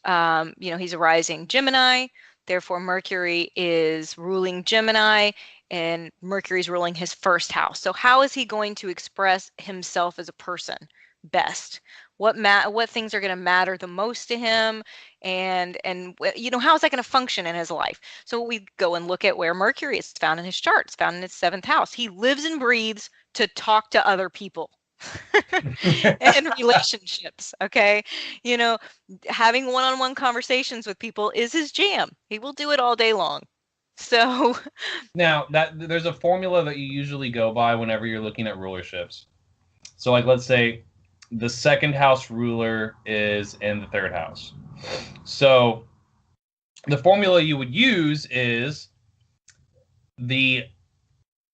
he's a rising Gemini, therefore Mercury is ruling Gemini and Mercury's ruling his first house. So how is he going to express himself as a person best? What things are going to matter the most to him, and how is that going to function in his life? So we go and look at where Mercury is found in his chart. It's found in his 7th house. He lives and breathes to talk to other people and relationships. Okay, having one-on-one conversations with people is his jam. He will do it all day long. So now that there's a formula that you usually go by whenever you're looking at rulerships. So like let's say the 2nd house ruler is in the 3rd house. So the formula you would use is the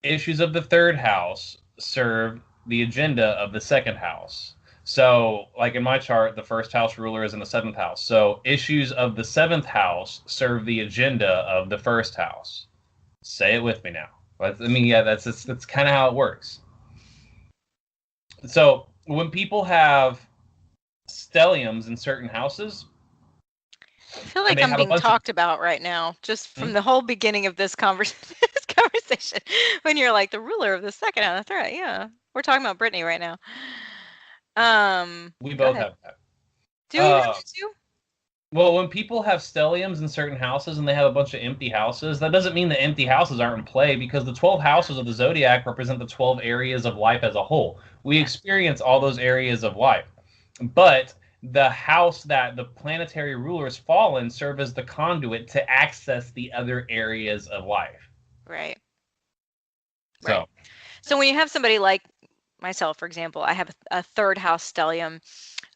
issues of the 3rd house serve the agenda of the 2nd house. So like in my chart, the 1st house ruler is in the 7th house. So issues of the 7th house serve the agenda of the 1st house. Say it with me now. That's kind of how it works. So when people have stelliums in certain houses, I feel like I'm being talked about right now, just from the whole beginning of this conversation. When you're like the ruler of the 2nd house, that's right. Yeah, we're talking about Brittany right now. We both have that. Do we really too? Well, when people have stelliums in certain houses and they have a bunch of empty houses, that doesn't mean the empty houses aren't in play, because the 12 houses of the zodiac represent the 12 areas of life as a whole. We experience all those areas of life. But the house that the planetary rulers fall in serve as the conduit to access the other areas of life. Right. So when you have somebody like myself, for example, I have a 3rd house stellium.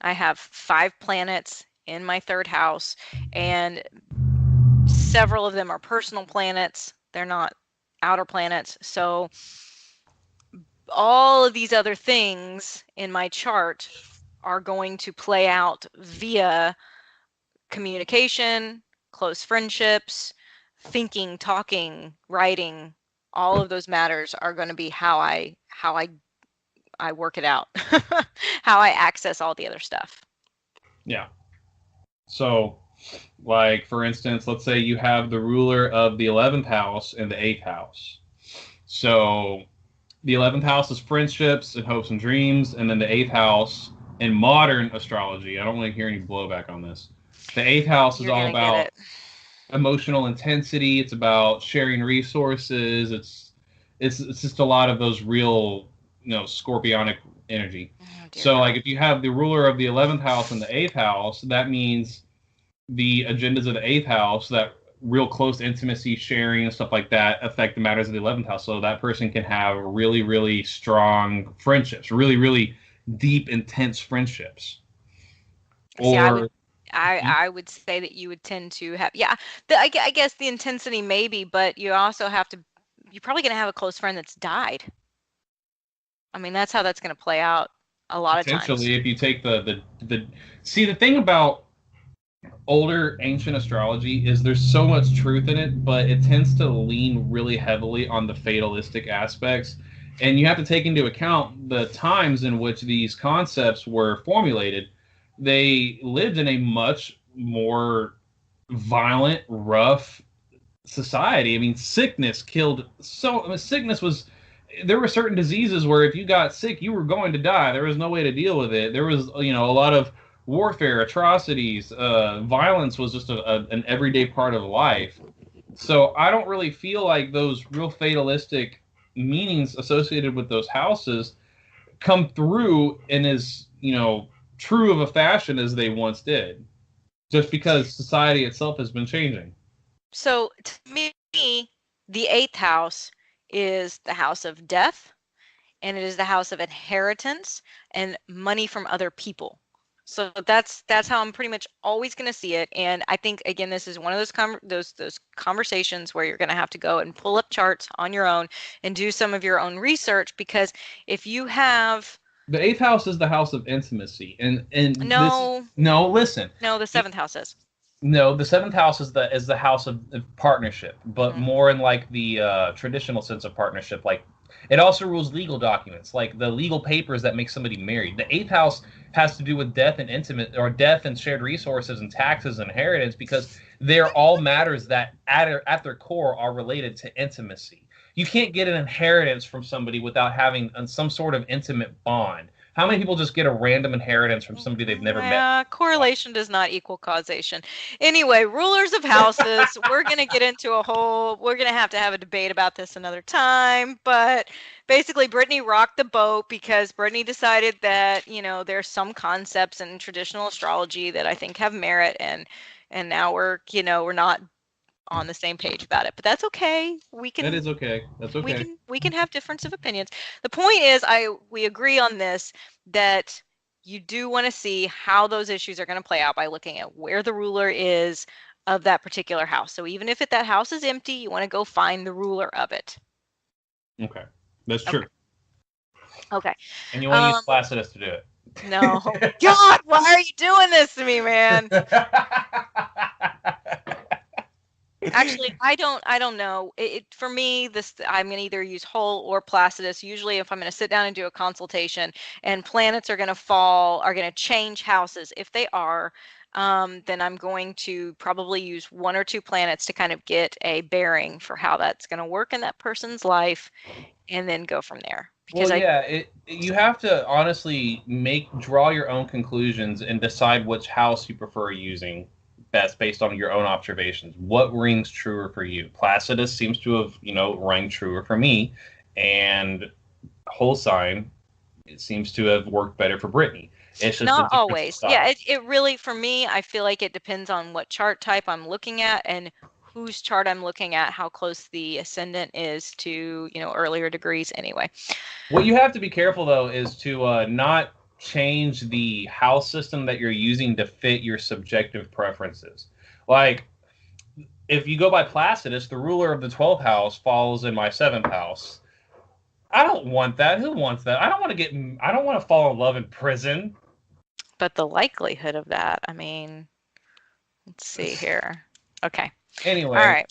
I have 5 planets in my 3rd house, and several of them are personal planets. They're not outer planets. So all of these other things in my chart are going to play out via communication, close friendships, thinking, talking, writing. All of those matters are going to be how I work it out, how I access all the other stuff. Yeah. So Like, for instance, let's say you have the ruler of the 11th house and the 8th house. So the 11th house is friendships and hopes and dreams, and then the 8th house in modern astrology, I don't want to hear any blowback on this. The 8th house is You're all gonna get about it. emotional intensity. It's about sharing resources. It's just a lot of those real, scorpionic energy. Oh dear So, like, God. if you have the ruler of the 11th house and the 8th house, that means the agendas of the 8th house, that real close intimacy, sharing, and stuff like that, affect the matters of the 11th house. So that person can have really, really strong friendships, really, really deep, intense friendships. See, Or, I would say that you would tend to have, yeah, I guess the intensity maybe, but you also have to, you're probably going to have a close friend that's died. I mean, that's how that's going to play out a lot of times. potentially, if you take the see, the thing about older ancient astrology is there's so much truth in it, but it tends to lean really heavily on the fatalistic aspects. And you have to take into account the times in which these concepts were formulated. They lived in a much more violent, rough society. I mean, sickness killed so. I mean, sickness was. There were certain diseases where if you got sick, you were going to die. There was no way to deal with it. There was, a lot of warfare, atrocities, violence was just an everyday part of life. So I don't really feel like those real fatalistic meanings associated with those houses come through in as, true of a fashion as they once did, just because society itself has been changing. So to me, the eighth house is the house of death, and it is the house of inheritance and money from other people. So that's how I'm pretty much always going to see it. And I think again, this is one of those conversations where you're going to have to go and pull up charts on your own and do some of your own research, because if you have The 8th house is the house of intimacy, and this no, no listen. no, the seventh house is. No, the 7th house is the house of partnership, but Mm. more in like the traditional sense of partnership. Like, it also rules legal documents, like the legal papers that make somebody married. The 8th house has to do with death and intimate, or death and shared resources and taxes and inheritance, because they're all matters that at their core are related to intimacy. You can't get an inheritance from somebody without having some sort of intimate bond. How many people just get a random inheritance from somebody they've never met? Yeah, correlation does not equal causation. Anyway, rulers of houses, we're going to get into we're going to have a debate about this another time. But basically, Brittany rocked the boat because Brittany decided that, there's some concepts in traditional astrology that I think have merit. And now we're not on the same page about it. But that's okay. We That can is okay. That's okay. we can have difference of opinions. The point is, we agree on this, that you do want to see how those issues are going to play out by looking at where the ruler is of that particular house. So even if that house is empty, you want to go find the ruler of it. Okay, that's Okay. true. Okay. And you want to use Um, Placidus to do no. it. God, why are you doing this to me, man? Actually, I don't know. For me, this, I'm going to either use Whole or Placidus. Usually if I'm going to sit down and do a consultation and planets are going to change houses, if they are, then I'm going to probably use one or two planets to kind of get a bearing for how that's going to work in that person's life, and then go from there. Well, Because yeah, you have to honestly draw your own conclusions and decide which house you prefer using best based on your own observations. What rings truer for you? Placidus seems to have, rang truer for me, and whole sign, it seems to have worked better for Brittany. It's just a not difference in always. Yeah, style. it really, for me, I feel like it depends on what chart type I'm looking at and whose chart I'm looking at, how close the ascendant is to, earlier degrees anyway. What you have to be careful though is to not change the house system that you're using to fit your subjective preferences. Like, if you go by Placidus, the ruler of the 12th house falls in my 7th house. I don't want that. Who wants that? I don't want to fall in love in prison. But the likelihood of that, I mean, let's see here. Okay. All Anyway, right.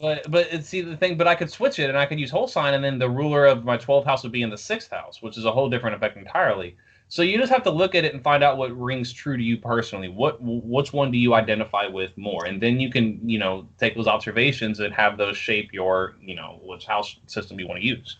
see the thing, but I could switch it and I could use whole sign, and then the ruler of my 12th house would be in the 6th house, which is a whole different effect entirely. So you just have to look at it and find out what rings true to you personally. Which one do you identify with more? And then you can, take those observations and have those shape your, which house system you want to use.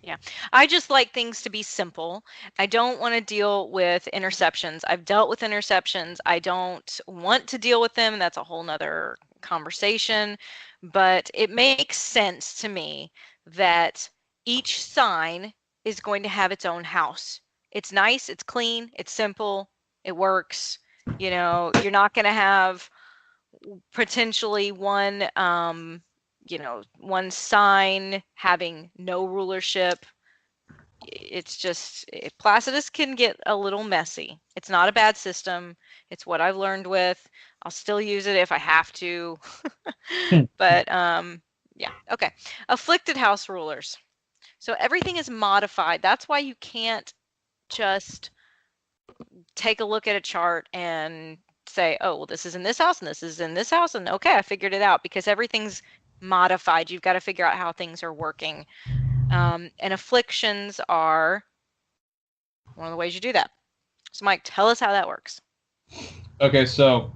Yeah. I just like things to be simple. I don't want to deal with interceptions. I've dealt with interceptions. I don't want to deal with them. That's a whole nother conversation. But it makes sense to me that each sign is going to have its own house. It's nice, it's clean, it's simple, it works. You're not going to have potentially one sign having no rulership. It's just Placidus can get a little messy. It's not a bad system. It's what I've learned with. I'll still use it if I have to. But yeah, okay. Afflicted house rulers. So everything is modified. That's why you can't just take a look at a chart and say, oh, well, this is in this house and this is in this house. And okay, I figured it out, because everything's modified. You've got to figure out how things are working. And afflictions are one of the ways you do that. So Mike, tell us how that works. Okay, so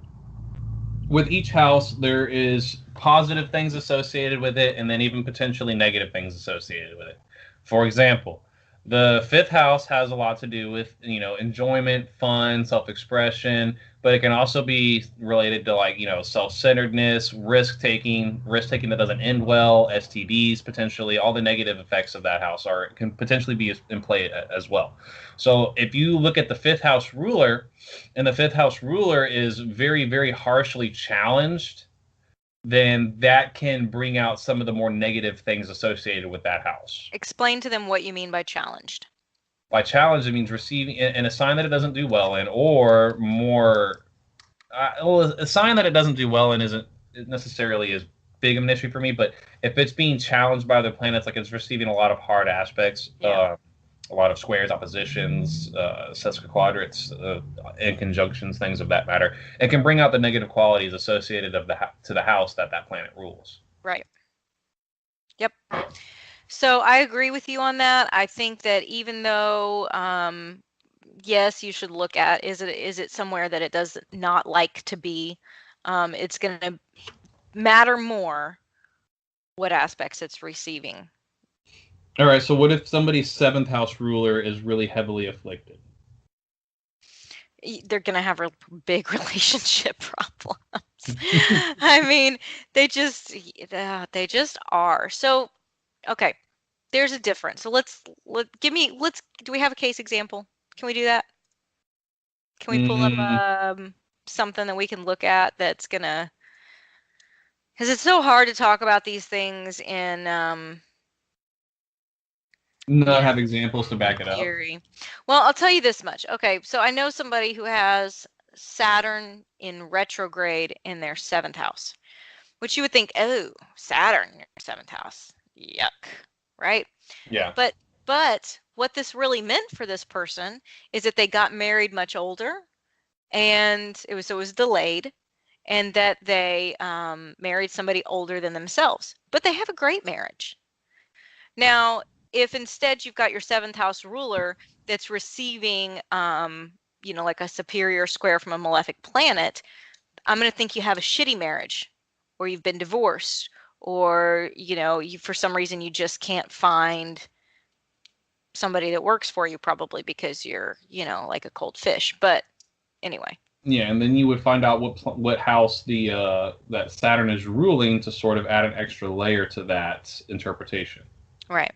with each house, there is positive things associated with it, and then even potentially negative things associated with it. For example, the fifth house has a lot to do with, enjoyment, fun, self-expression, but it can also be related to self-centeredness, risk-taking that doesn't end well, STDs, potentially. All the negative effects of that house can potentially be in play as well. So if you look at the fifth house ruler, and the fifth house ruler is very, very harshly challenged, then that can bring out some of the more negative things associated with that house. Explain to them what you mean by challenged. By challenged, it means receiving in a sign that it doesn't do well in, or more. A sign that it doesn't do well in isn't necessarily as big of an issue for me, but if it's being challenged by other planets, like it's receiving a lot of hard aspects, a lot of squares, oppositions, sesquiquadrats, and conjunctions, things of that matter, it can bring out the negative qualities associated to the house that planet rules. Right. Yep. So I agree with you on that. I think that even though, yes, you should look at, is it somewhere that it does not like to be? It's going to matter more what aspects it's receiving. All right, so what if somebody's seventh house ruler is really heavily afflicted? They're going to have big relationship problems. I mean, they just are. So, okay, there's a difference. So do we have a case example? Can we do that? Can we pull up something that we can look at that's gonna, because it's so hard to talk about these things in not have examples to back it up. Theory. Well, I'll tell you this much. Okay, so I know somebody who has Saturn in retrograde in their seventh house, which you would think, oh, Saturn in your seventh house, yuck, right? Yeah. But what this really meant for this person is that they got married much older, and it was delayed, and that they married somebody older than themselves, but they have a great marriage. Now, if instead you've got your seventh house ruler that's receiving, like a superior square from a malefic planet, I'm going to think you have a shitty marriage, or you've been divorced, or, you, for some reason, you just can't find somebody that works for you, probably because you're, like a cold fish. But anyway. Yeah, and then you would find out what house that Saturn is ruling to sort of add an extra layer to that interpretation. Right.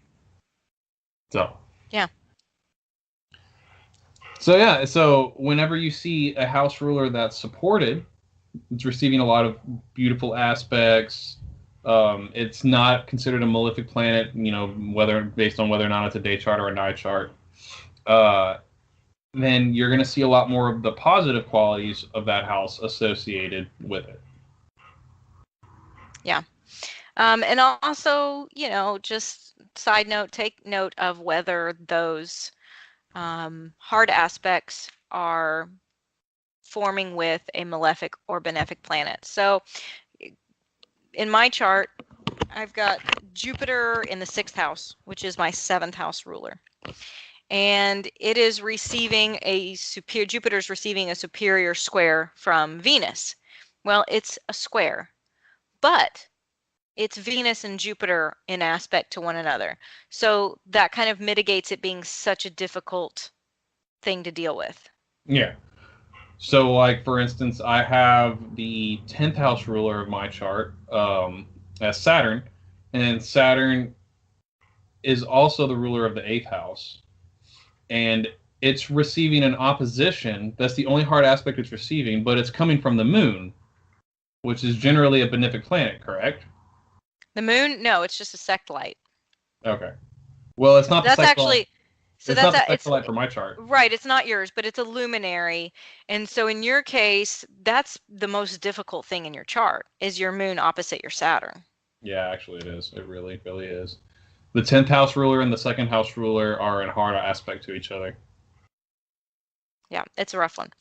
So. Yeah. So whenever you see a house ruler that's supported, it's receiving a lot of beautiful aspects. It's not considered a malefic planet, whether based on whether or not it's a day chart or a night chart. Then you're going to see a lot more of the positive qualities of that house associated with it. Yeah. And also, just side note, take note of whether those hard aspects are forming with a malefic or benefic planet. So in my chart, I've got Jupiter in the sixth house, which is my seventh house ruler. and it is receiving Jupiter's receiving a superior square from Venus. Well, it's a square, but it's Venus and Jupiter in aspect to one another. So that kind of mitigates it being such a difficult thing to deal with. Yeah. So, like, for instance, I have the 10th house ruler of my chart as Saturn, and Saturn is also the ruler of the 8th house. And it's receiving an opposition. That's the only hard aspect it's receiving, but it's coming from the moon, which is generally a benefic planet, correct? The moon? No, it's just a sect light. Okay. Well, it's not the That's sect actually light. so It's that's not the it's sect light for my chart. right, it's not yours, but it's a luminary. And so in your case, that's the most difficult thing in your chart is your moon opposite your Saturn. Yeah, actually it is. It really, really is. The 10th house ruler and the 2nd house ruler are in hard aspect to each other. Yeah, it's a rough one.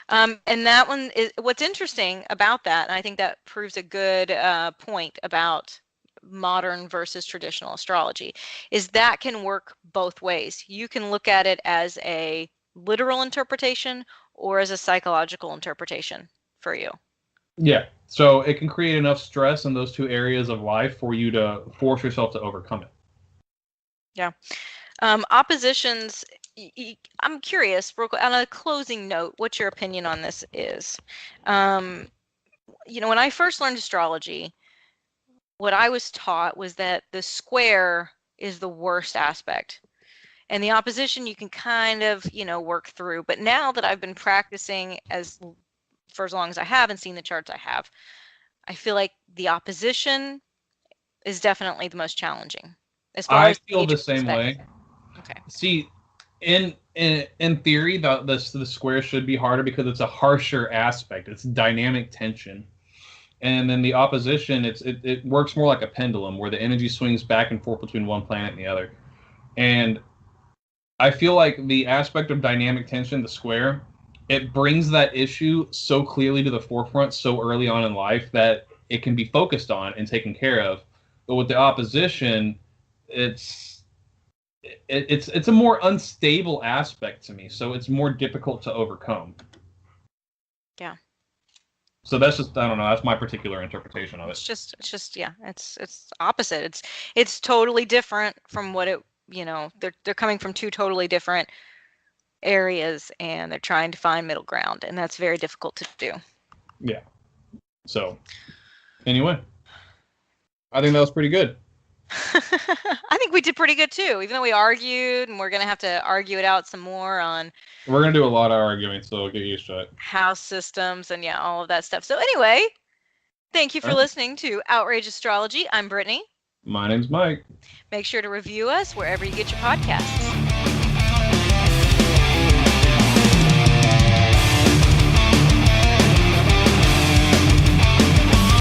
And that one is what's interesting about that, and I think that proves a good point about modern versus traditional astrology, is that can work both ways. You can look at it as a literal interpretation or as a psychological interpretation for you. Yeah. So it can create enough stress in those two areas of life for you to force yourself to overcome it. Yeah. Oppositions, I'm curious, real quick, on a closing note, what your opinion on this is. When I first learned astrology, what I was taught was that the square is the worst aspect. And the opposition you can kind of, work through. But now that I've been practicing for as long as I have and seen the charts I have, I feel like the opposition is definitely the most challenging as far I as feel the same way. Okay. See, in theory, the square should be harder because it's a harsher aspect. It's dynamic tension. And then the opposition, it works more like a pendulum where the energy swings back and forth between one planet and the other. And I feel like the aspect of dynamic tension, the square, it brings that issue so clearly to the forefront so early on in life that it can be focused on and taken care of. But with the opposition, it's a more unstable aspect to me, so it's more difficult to overcome. Yeah. So that's just, I don't know, that's my particular interpretation of it. It's just yeah, it's opposite. It's totally different from what it, they're coming from two totally different areas and they're trying to find middle ground, and that's very difficult to do. Yeah. So anyway, I think that was pretty good. I think we did pretty good too, even though we argued, and we're going to have to argue it out some more on. We're going to do a lot of arguing, so get used to it. House systems and all of that stuff. So anyway, thank you for listening to Outrage Astrology. I'm Brittany. My name's Mike. Make sure to review us wherever you get your podcasts.